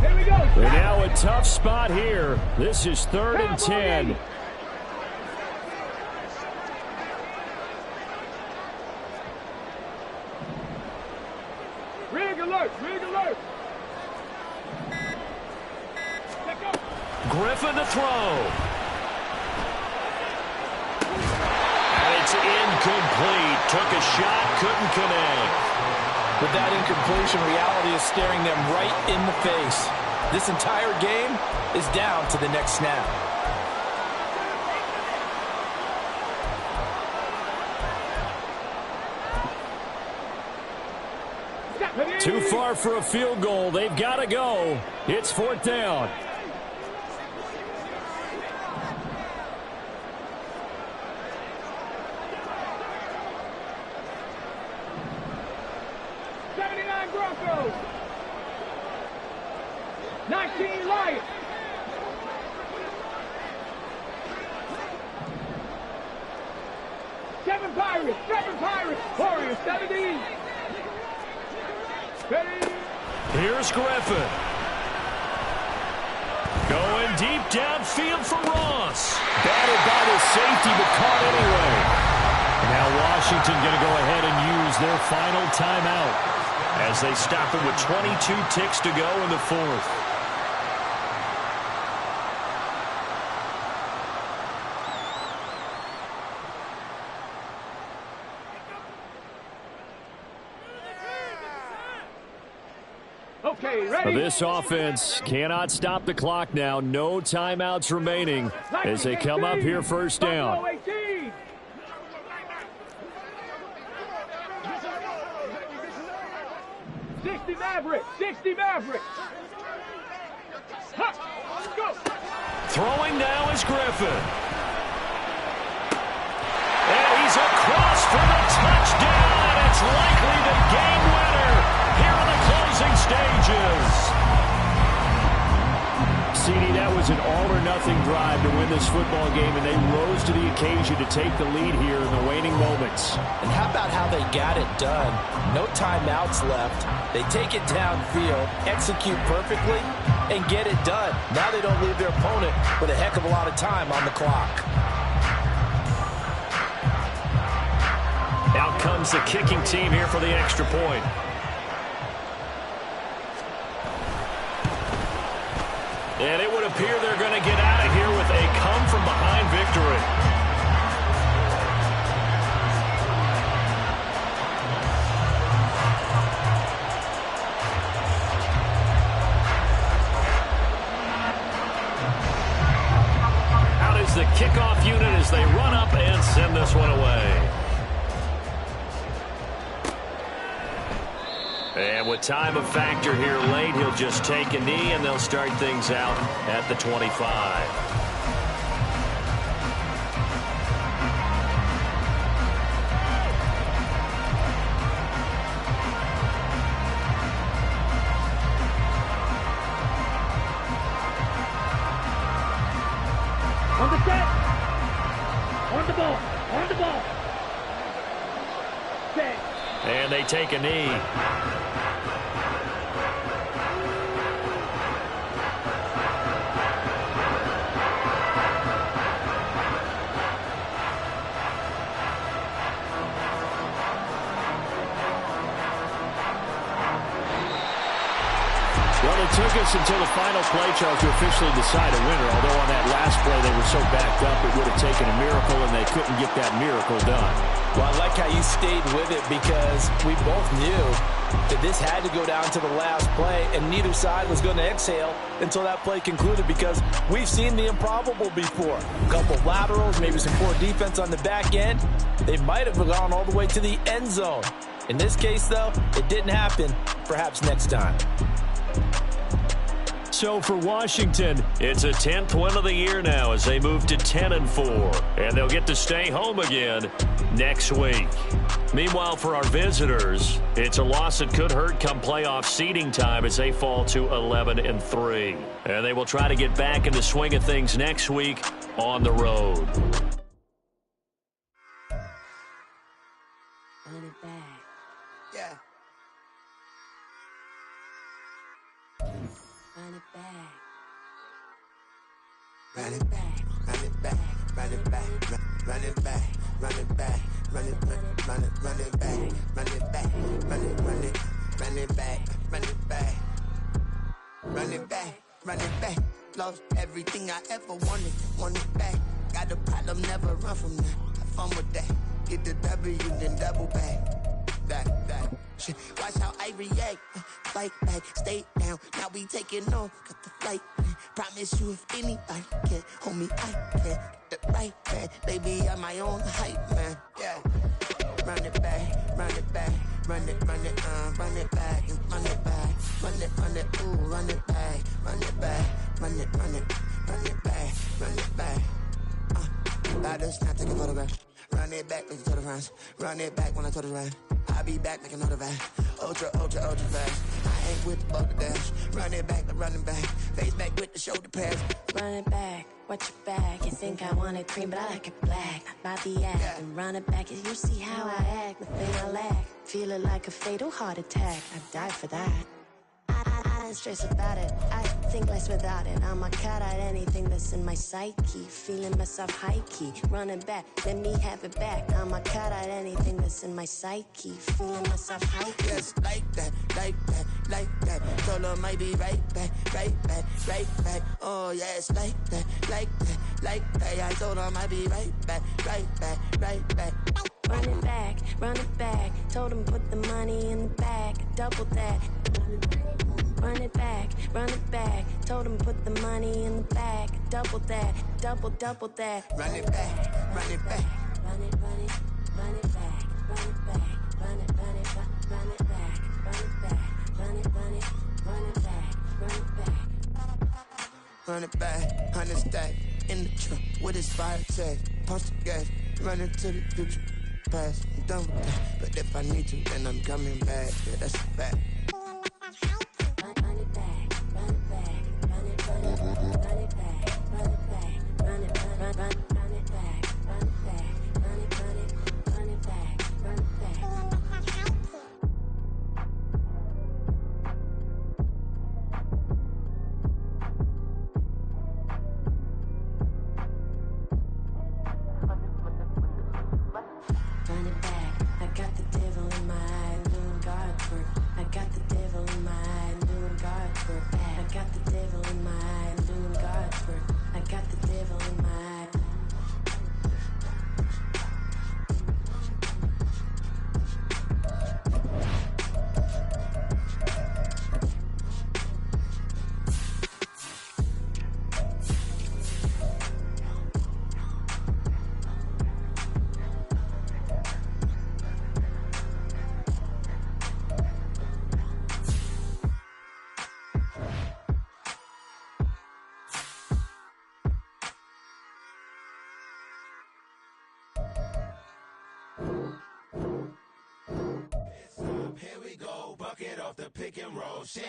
Here we go. They're now a tough spot here. This is 3rd and 10. Rig alert, rig alert. Griffin to throw. And it's incomplete. Took a shot, couldn't connect. With that incompletion, reality is staring them right in the face. This entire game is down to the next snap. Too far for a field goal. They've got to go. It's 4th down. Broncos. 19 Lions. Seven Pirates. Warriors, 17. Ready. Here's Griffin. Going deep downfield for Ross. Batted by the safety, but caught anyway. Now Washington going to go ahead and use their final timeout as they stop it with 22 ticks to go in the 4th. Okay, ready? This offense cannot stop the clock now. No timeouts remaining as they come up here 1st down. 18. Sixty Mavericks. Ha! Go. Throwing now is Griffin. And he's across for the touchdown, and it's likely the game winner here in the closing stages. CD, that was an all-or-nothing drive to win this football game, and they rose to the occasion to take the lead here in the waning moments. And how about how they got it done? No timeouts left. They take it downfield, execute perfectly, and get it done. Now they don't leave their opponent with a heck of a lot of time on the clock. Out comes the kicking team here for the extra point. And it would appear they're going to get out of here with a come-from-behind victory. Out is the kickoff unit as they run up and send this one away. And with time a factor here late, he'll just take a knee, and they'll start things out at the 25. On the set. On the ball. On the ball. Set. And they take a knee. Well, it took us until the final play, Charles, to officially decide a winner. Although on that last play they were so backed up, it would have taken a miracle, and they couldn't get that miracle done. Well, I like how you stayed with it, because we both knew that this had to go down to the last play, and neither side was going to exhale until that play concluded, because we've seen the improbable before. A couple of laterals, maybe some poor defense on the back end. They might have gone all the way to the end zone. In this case, though, it didn't happen. Perhaps next time. So for Washington, it's a 10th win of the year now as they move to 10-4. And they'll get to stay home again next week. Meanwhile, for our visitors, it's a loss that could hurt come playoff seeding time as they fall to 11-3. And they will try to get back in the swing of things next week on the road. Run it back. Yeah. Run it back. Run it back. Run it back. Run it back. Run it back. Run it back. Run it back. Run it back. Run it back. Run it run it back. Run it back. Run it back. Run it back. Lost everything I ever wanted. Want it back. Got a problem, never run from that. Have fun with that. Get the W, then double back. That shit. Watch how I react. Fight back, stay down. Now we taking off. Got the flight. Promise you if anybody can, homie, I can. Get the right man. Baby, I'm my own hype man. Yeah. Run it back, run it back. Run it back, and run it back. Run it, ooh, run it back. Run it back, run it back. Run it back. About to snap, take a photograph. Run it back, make it to the runs. Run it back when I told it right. I'll be back, make another back. Ultra fast. I ain't with the bugger dash. Run it back, I'm running back. Face back with the shoulder pads. Run it back, watch your back. You think I want it cream, but I like it black. Not the act, yeah. And run it back. You see how I act, nothing I lack. Feeling like a fatal heart attack. I'd die for that. I don't stress about it. I think less without it. I'ma cut out anything that's in my psyche. Feeling myself high key. Running back, let me have it back. I'ma cut out anything that's in my psyche. Feeling myself high key. Yes, like that, like that, like that. Solo might be right back, right back, right back. Oh yes, like that, like that, like that. I told her I might be right back, right back, right back. Run it back, run it back. Told him put the money in the bag, double that. Run it back, run it back. Told him put the money in the bag, double that, double that. Run it back, run it back. Run it, run it, run it back, run it back, run it, run it, run it back, run it back, run it, run it, run it back, run it back. Run it back, 100 stack in the trunk with his fire tag. Punch the gas, run into the future. Past, I'm done with that. But if I need to, then I'm coming back. Yeah, that's a fact. Run it back, run it back, run it, run it, run it back, run it back, run it, run it back, run it back, run it, run it, run it back, run it back. Run it back, I got the devil in my eye, doing God's work. I got the devil in my eye, doing God's work. I got the devil in my eye, doing God's work. I got the devil in my eye. Here we go, bucket off the pick and roll. Shit,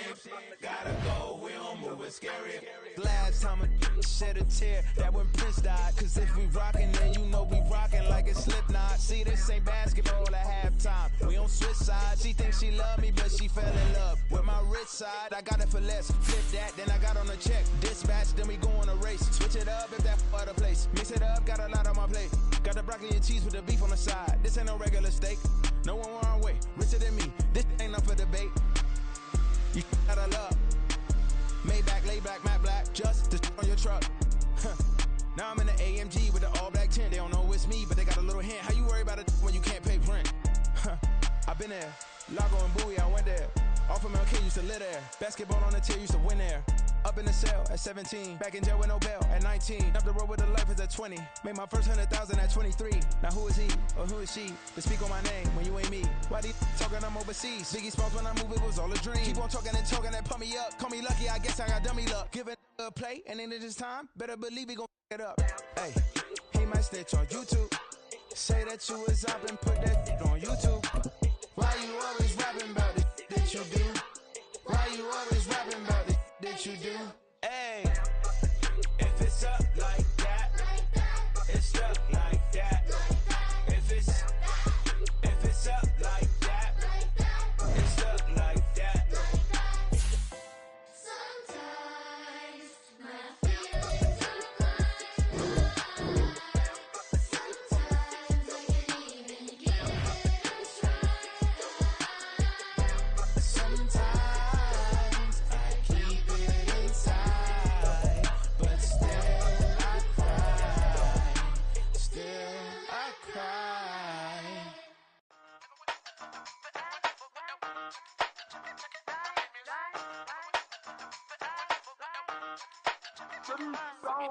gotta go, we don't move it scary. Last time a shed a tear, that when Prince died. Cause if we rockin', then you know we rockin' like it's Slipknot. See, this ain't basketball at halftime. We on switch sides. She thinks she love me, but she fell in love with my rich side. I got it for less. Flip that, then I got on a check. Dispatch, then we go on a race. Switch it up if that other place. Mix it up, got a lot on my plate. Got the broccoli and cheese with the beef on the side. This ain't no regular steak. No one wrong way, richer than me. This ain't up for debate. You gotta love. Maybach, lay back, matte black, just to on your truck. Now I'm in the AMG with the all black tint. They don't know it's me, but they got a little hint. How you worry about it when you can't pay rent? I've been there. Lago and Bowie, I went there. Off of MLK used to live there. Basketball on the tier used to win there. Up up in the cell at 17. Back in jail with no bail at 19. Up the road with the life is at 20. Made my first 100,000 at 23. Now who is he or who is she to speak on my name when you ain't me? Why they talking I'm overseas? Biggie Smalls when I move it was all a dream. Keep on talking and pump me up. Call me lucky, I guess I got dummy luck. Give it a play and then it's time. Better believe he gon' it up. Hey, he might snitch on YouTube. Say that you was up and put that on YouTube. Why you always rapping about the that you do? Why you always rapping about the that you do? Hey, if it's up like that, it's up like that. If it's up like that, it's up like that. Sometimes my feelings are blind. Sometimes I can't even give it a try. Sometimes I keep it inside, but still I cry. Still I cry.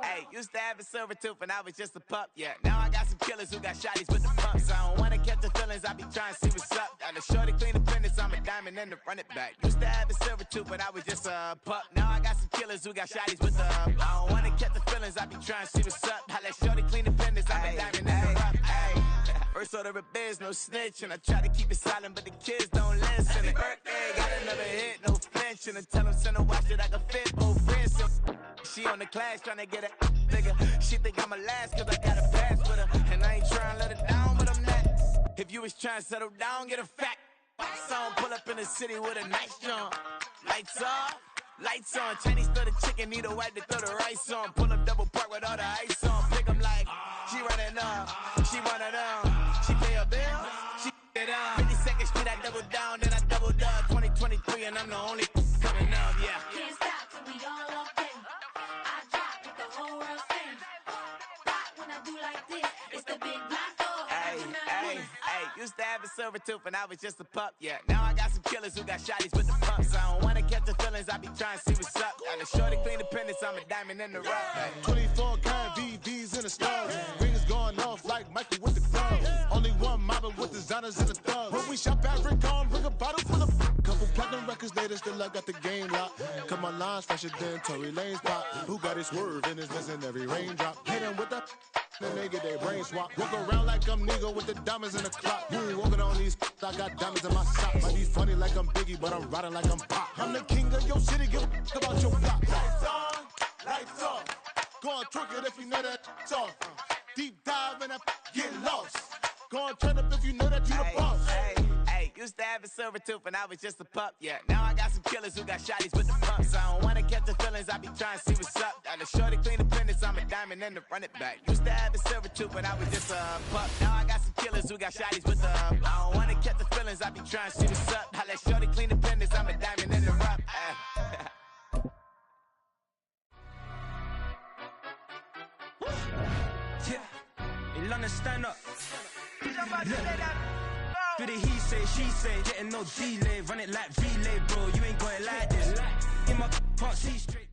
Hey, used to have a silver tooth when I was just a pup, yeah. Now I got some killers who got shotties with the pumps. I don't wanna catch the feelings, I be trying to see what's up. Got a shorty clean the fitness, I'm a diamond and to run it back. Used to have a silver tooth when I was just a pup. Now I got some killers who got shotties with the I don't wanna catch the feelings, I be trying to see what's up. I let shorty clean the fitness, I'm a diamond and to run. Hey, first order of biz, no snitch, and I try to keep it silent, but the kids don't listen. Birthday, got another hit, no flinching, and tell them send a watch that I can fit both friends. She on the class trying to get a bigger. She think I'm a last cause I got a pass with her. And I ain't trying to let her down, but I'm not. If you was trying to settle down, get a fact. Song pull up in the city with a nice jump. Lights off, lights on. Chinese throw the chicken, need a wipe to throw the rice on. Pull up double park with all the ice on. Pick 'em like, she running up, she one of them. She pay a bill, she it up. 52nd Street, I double down, then I doubled up. 2023 and I'm the only coming up, yeah. Can't stop till we all locked in. I drop it, the whole world sings. Rock when I do like this, it's the big black dog. Hey, used to have a silver tooth when I was just a pup, yeah. Now I got some killers who got shotties with the pumps. I don't wanna catch the feelings, I be trying to see what's up. Got a shorty clean the pendants, I'm a diamond in the rough. Hey. 24 karat VVs in the stars. Rings going off like Michael with the club. Only one mobbing with designers in the thugs. When we shop at Rick on, bring a bottle full of couple platinum records later, still I got the game locked. Come on, lines fresher than Tory Lane's pop. Who got his swerve and is missing every raindrop? Hit him with the and they get their brain swap. Walk around like I'm Nego with the diamonds in the clock. You ain't walking on these, I got diamonds in my socks. Might be funny like I'm Biggie, but I'm riding like I'm Pop. I'm the king of your city, give a about your block. Lights on, lights off. Go on, twerk it if you know that off. Deep dive and get lost. Go on, turn up if you know that you the boss. Hey, used to have a silver tooth when I was just a pup, yeah. Now I got some killers who got shotties with the pumps. I don't wanna catch the feelings, I be trying to see what's up. Got a shorty clean the pendants, I'm a diamond and to run it back. Used to have a silver tooth when I was just a pup. Now I got some killers who got shotties with the I don't wanna catch the feelings, I be trying to see what's up. I let shorty clean the pendants, I'm a diamond and to run. Yeah, in London, stand up. Do the he say, she say, getting no delay, run it like relay, bro. You ain't got it like this. In my can't see straight.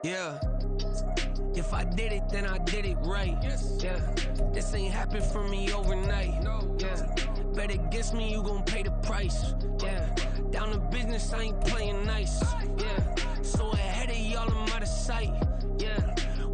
Yeah. If I did it, then I did it right. Yeah. This ain't happened for me overnight. Yeah. Bet against me, you gon' pay the price. Yeah. Down to business, I ain't playing nice. Yeah. So ahead of y'all, I'm out of sight. Yeah.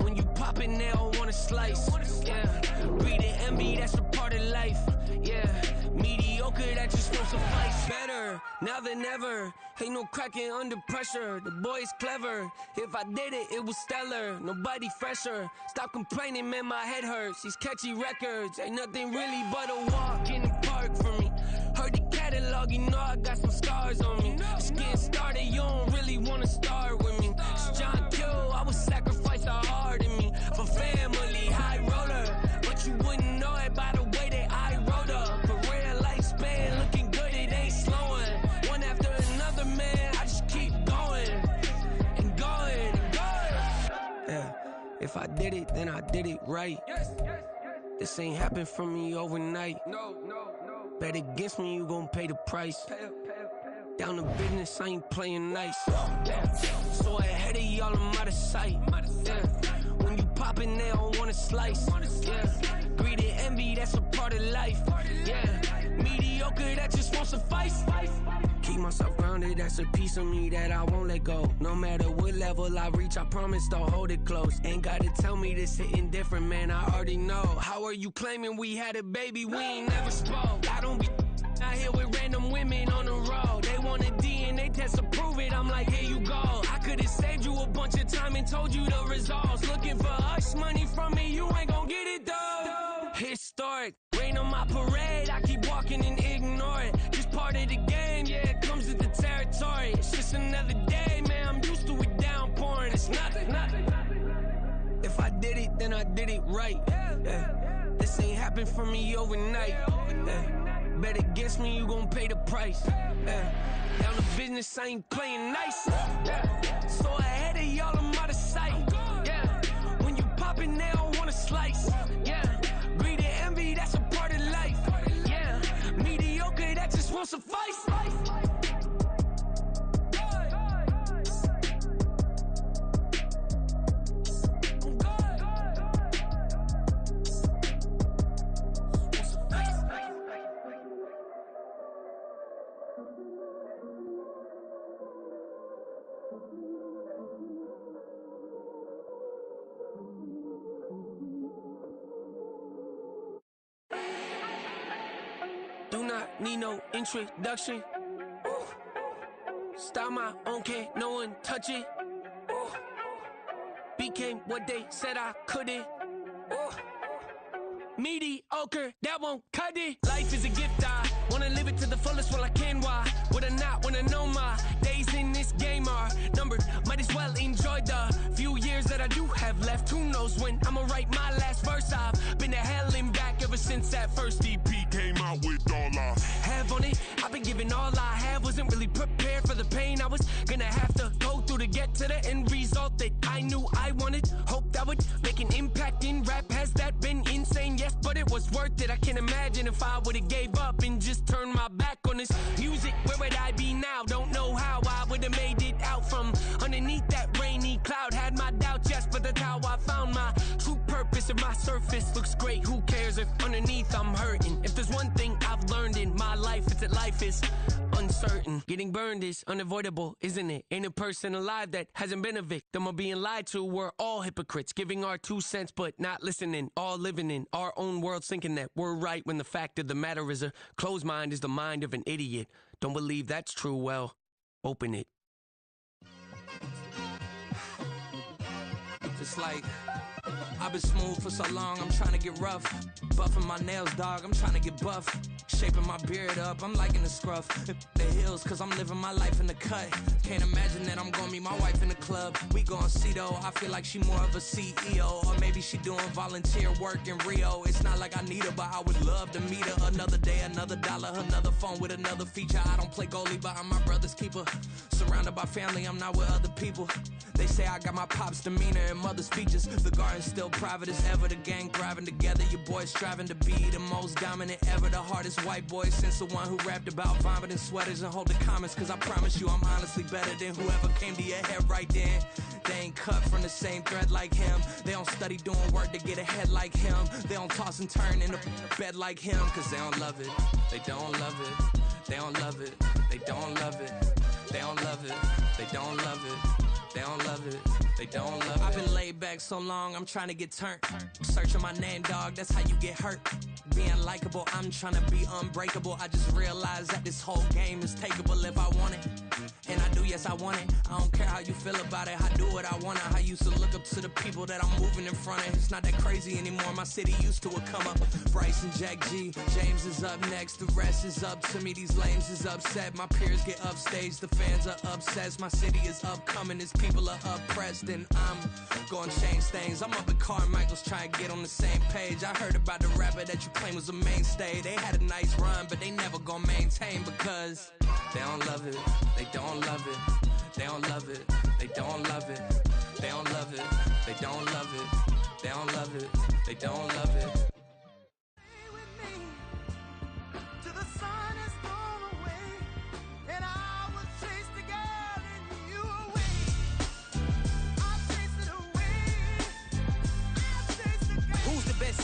When you pop it, they don't wanna slice. Yeah. Greed and envy, that's a part of life. Yeah. Mediocre, that just won't suffice. Better now than ever. Ain't no cracking under pressure. The boy's clever. If I did it, it was stellar. Nobody fresher. Stop complaining, man, my head hurts. These catchy records ain't nothing really but a walk in the park for me. Heard the catalog, you know I got some stars on me. Just getting started, you don't really wanna start with me. It's John Kill, I would sacrifice a heart in me for family, high roller. But you wouldn't know it by the way that I wrote up. Career lifespan looking good, it ain't slowing. One after another, man, I just keep going and going and going. Yeah. If I did it, then I did it right. This ain't happened for me overnight. Bet against me, you gon' pay the price. Down to business, I ain't playing nice. So ahead of y'all, I'm out of sight. When you poppin', they don't wanna slice. Greed and envy, that's a part of life. Mediocre, that just won't suffice. Keep myself grounded, that's a piece of me that I won't let go. No matter what level I reach, I promise don't hold it close. Ain't gotta tell me this hitting different, man, I already know. How are you claiming we had a baby, we ain't never spoke? I don't be out here with random women on the road. They want a DNA test to prove it, I'm like, here you go. I could've saved you a bunch of time and told you the results. Looking for hush money from me, you ain't gon' get it though. Historic, rain on my parade, I keep walking and ignore it. Just part of the game, yeah, it comes with the territory. It's just another day, man, I'm used to it downpouring. It's nothing. If I did it, then I did it right. This ain't happened for me overnight. Bet against me, you gon' pay the price. Down to business, I ain't playing nice. So ahead of y'all, I'm out of sight. When you poppin', they don't wanna slice. Greed and envy, that's a part of life. Mediocre, that just won't suffice. Do not need no introduction. Style my own, can't no one touch it. Became what they said I couldn't. Mediocre, that won't cut it. Life is a gift, I wanna live it to the fullest while I can. Why would I not wanna know my days in this game are numbered? Might as well enjoy the few years that I do have left. Who knows when I'ma write my last verse? I've been to hell and back ever since that first EP came out with all I have on it. I've been giving all I have, wasn't really prepared for the pain I was gonna have to go through to get to the end result that I knew I wanted. Hope that would make an impact in rap. Has that been insane? Yes, but it was worth it. I can't imagine if I would've gave up and just turned my back on this music. Where would I be now? Don't know how I would've made it out from underneath that rainy cloud. Had my doubts, yes, but that's how I found my true purpose. If my surface looks great, who cares if underneath I'm hurting? If there's one thing I've learned in my life, it's that life is uncertain. Getting burned is unavoidable, isn't it? Ain't a person alive that hasn't been a victim of being lied to. We're all hypocrites, giving our 2 cents but not listening. All living in our own world, thinking that we're right when the fact of the matter is a closed mind is the mind of an idiot. Don't believe that's true? Well, open it. Just like I've been smooth for so long, I'm trying to get rough. Buffing my nails, dog, I'm trying to get buff. Shaping my beard up, I'm liking the scruff. The hills, cause I'm living my life in the cut. Can't imagine that I'm gonna meet my wife in the club. We gon' see though, I feel like she more of a CEO. Or maybe she doing volunteer work in Rio. It's not like I need her, but I would love to meet her. Another day, another dollar, another phone with another feature. I don't play goalie, but I'm my brother's keeper. Surrounded by family, I'm not with other people. They say I got my pop's demeanor and mother's features. The garden's still private as ever, the gang thriving together. Your boys striving to be the most dominant ever. The hardest white boy since the one who rapped about vomiting sweaters and hold the comments. Cause I promise you I'm honestly better than whoever came to your head right then. They ain't cut from the same thread like him. They don't study doing work to get ahead like him. They don't toss and turn in the bed like him. Cause they don't love it, they don't love it. They don't love it, they don't love it. They don't love it, they don't love it. They don't love it, they don't love it. I've been laid back so long, I'm trying to get turned. Searching my name, dog, that's how you get hurt. Being likable, I'm trying to be unbreakable. I just realized that this whole game is takeable if I want it. And I do, yes, I want it. I don't care how you feel about it, I do what I want it. I used to look up to the people that I'm moving in front of. It's not that crazy anymore, my city used to a come up. Bryce and Jack G, James is up next. The rest is up to me, these lames is upset. My peers get upstage, the fans are obsessed. My city is upcoming, these people are oppressed. And I'm gonna change things. I'm up at Carmichael's trying to get on the same page. I heard about the rapper that you claim was a mainstay. They had a nice run, but they never gonna maintain because they don't love it, they don't love it. They don't love it, they don't love it. They don't love it, They don't love it. They don't love it. They don't love it.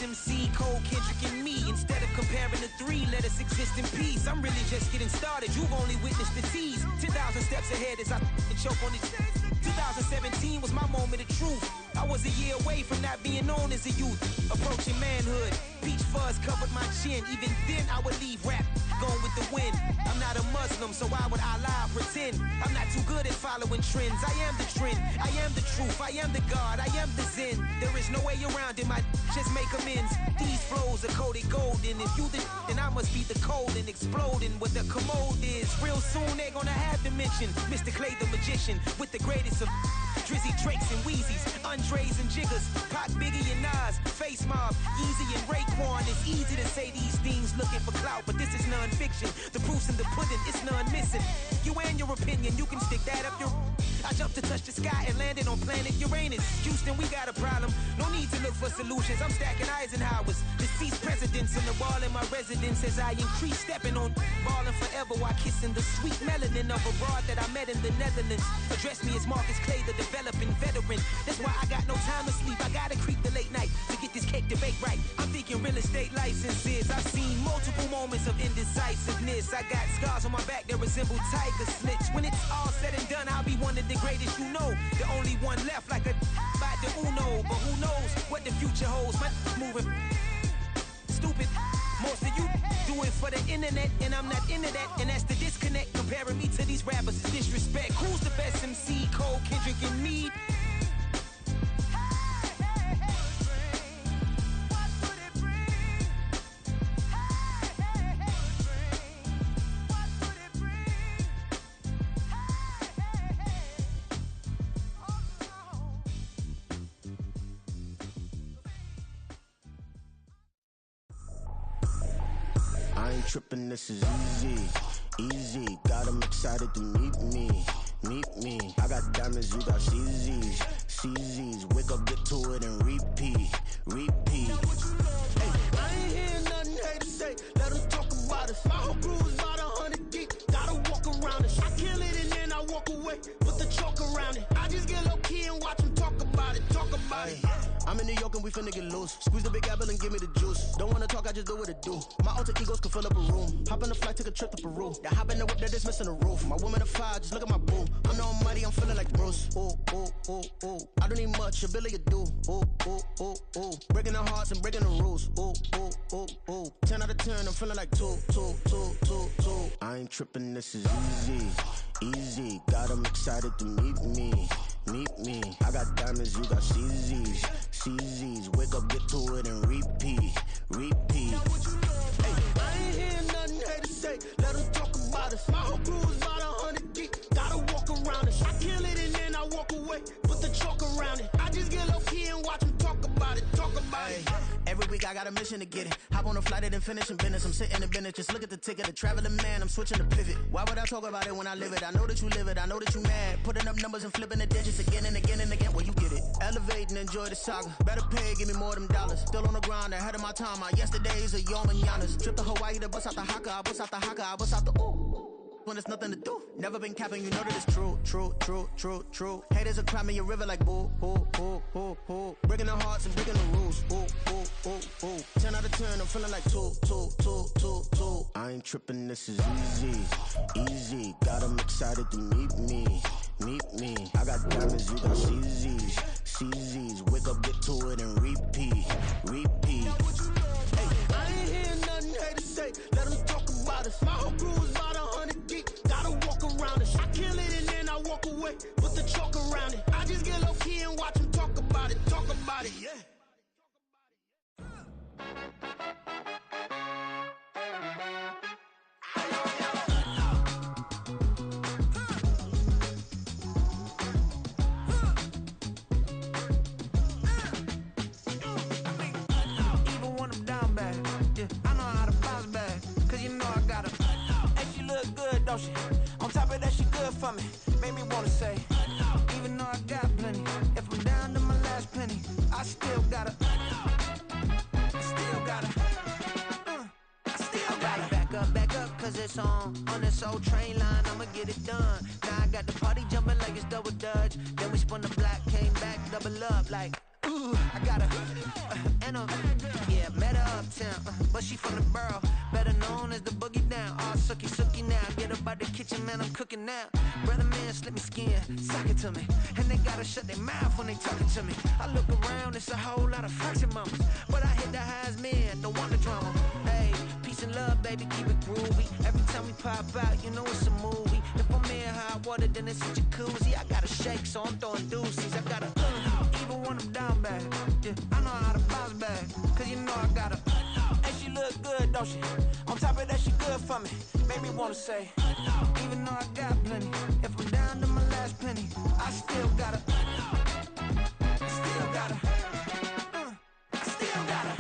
MC, Cole, Kendrick, and me. Instead of comparing the three, let us exist in peace. I'm really just getting started. You've only witnessed the tease. 10,000 steps ahead as I choke on this. 2017 was my moment of truth. I was a year away from not being known as a youth. Approaching manhood. Peach fuzz covered my chin. Even then, I would leave rap going with the wind. I'm not a Muslim, so why would I lie or pretend? I'm not too good at following trends. I am the trend. I am the truth. I am the God. I am the Zen. There is no way around it. My just make amends. These flows are coated golden. If you then I must be the cold and exploding what the commode is. Real soon they're gonna have to mention Mr. Clay the magician with the greatest of Drizzy, Drakes, and Wheezies, Andres and Jiggers, Pac, Biggie, and Nas, Face Mob, Easy and Raekwon. It's easy to say these things looking for clout, but this is non-fiction. The proof's in the pudding, it's none missing. You and your opinion, you can stick that up your... I jumped to touch the sky and landed on planet Uranus. Houston, we got a problem. No need to look for solutions. I'm stacking Eisenhower's. Deceased presidents in the wall in my residence as I increase stepping on ballin' forever while kissing the sweet melanin of a broad that I met in the Netherlands. Address me as Marcus Clay, the developing veteran. That's why I got no time to sleep. I gotta creep the late night to get this cake debate right. I'm thinking real estate licenses. I've seen multiple moments of indecisiveness. I got scars on my back that resemble tiger slits. When it's all said and done, I'll be one of the greatest you know. The only one left like a by the Uno. But who knows what the future holds? My moving stupid. Most of you do it for the internet, and I'm not into that. And that's the disconnect. Comparing me to these rappers is disrespect. Who's the best MC? Cole, Kendrick, and me? I ain't tripping, this is easy, easy. Got 'em excited to meet me, meet me. I got diamonds, you got CZs, CZs. Wake up, get to it, and repeat, repeat. Hey, I ain't hearing nothing haters say. Let 'em talk about us. My whole crew is about 100 deep. Gotta walk around it. I kill it and then I walk away. Put the chalk around it. I just get low key and watch 'em talk about it. Talk about it. I'm in New York and we finna get loose. Squeeze the big apple and give me the juice. Don't wanna talk, I just do what it do. My alter egos can fill up a room. Hop on the flight, take a trip to Peru. That hop in the whip that is missing the roof. My woman a fire, just look at my boo. I'm the almighty, I'm feeling like Bruce. Ooh, ooh, ooh, ooh. I don't need much, a Billy a do. Ooh, ooh, ooh, ooh. Breaking the hearts and breaking the rules. Ooh, ooh, ooh, ooh. 10 out of 10, I'm feeling like 2, 2, 2, 2, 2. I ain't tripping, this is easy, easy. Got 'em excited to meet me, meet me. I got diamonds, you got CZs, CZs. Wake up, get to it, and repeat, repeat. Hey, I ain't hearing nothing haters say. Let 'em talk about us. My whole crew is about 100 deep. Gotta walk around it. I kill it and then I walk away. Put the chalk around it. I just get low key and watch 'em talk about it. Talk about it. Every week I got a mission to get it. Hop on a flight and finish in business. I'm sitting in business. Just look at the ticket. A traveling man. I'm switching to pivot. Why would I talk about it when I live it? I know that you live it. I know that you mad. Putting up numbers and flipping the digits again and again and again. Well, you get it. Elevate and enjoy the saga. Better pay, give me more of them dollars. Still on the grind, ahead of my time. My yesterdays are your mananas. Trip to Hawaii to bust out the haka. I bust out the haka. I bust out the ooh. When there's nothing to do. Never been capping, you know that it's true, true, true, true, true. Haters are climbing your river like boo, boo, boo, boo, boo. Breaking the hearts and breaking the rules. Ooh, ooh, ooh, ooh. 10 out of 10, I'm feeling like 2, 2, 2, 2, 2. I ain't tripping, this is easy, easy. Got 'em excited to meet me, meet me. I got diamonds, you got CZs, CZs. Wake up, get to it, and repeat, repeat. Hey, I ain't hearing nothing haters say. Let 'em talk about us. My whole crew is about 100 deep. Gotta walk around it. I kill it and then I walk away. Put the chalk around it. I just get low key and watch 'em talk about it. Talk about it, yeah. song. On this old train line, I'ma get it done. Now I got the party jumping like it's double dutch. Then we spun the block, came back, double up like, ooh, I got a, and a, yeah, met her uptown, but she from the borough, better known as the boogie down. All sucky now, get up out the kitchen, man, I'm cooking now. Brother man, slip me skin, suck it to me, and they gotta shut their mouth when they talking to me. I look around, it's a whole lot of fraction mamas, but I hit the highs, man, don't want the drama. Hey, peace and love, baby, keep it groovy. Every time we pop out, you know it's a movie. If I'm in hot water, then it's a jacuzzi. I gotta shake, so I'm throwing deuces. I gotta, even when I'm down bad, yeah, I know how to bounce back, cause you know I gotta, and she look good, don't she? On top of that, she good for me, made me wanna say, even though I got plenty, if I'm down to my last penny, I still gotta, I still gotta, I still gotta.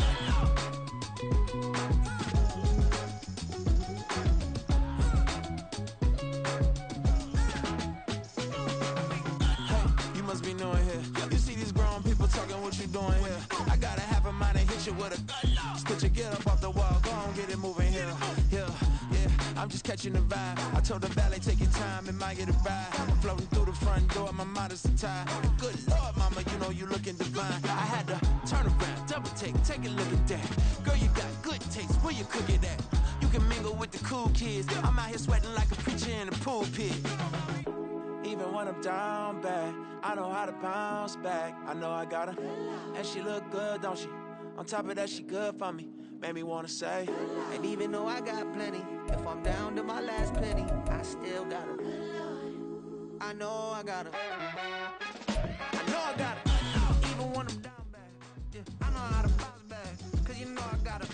Hey, you must be new in here. You see these grown people talking, what you doing here? I gotta have a mind to hit you with a split your get up off the wall, go on, get it moving here. Yeah, I'm just catching the vibe. I told the valet, take your time, it might get a ride. I'm floating through the front door, my modest attire. Good Lord, mama, you know you looking divine. I had to turn around, double take a look at that. Girl, you got good taste, where you cook it at? You can mingle with the cool kids. I'm out here sweating like a preacher in a pool pit. Even when I'm down bad, I know how to bounce back. I know I got her, and she look good, don't she? On top of that, she good for me, made me wanna say. And even though I got plenty, if I'm down to my last penny, I still got her. I know I got her.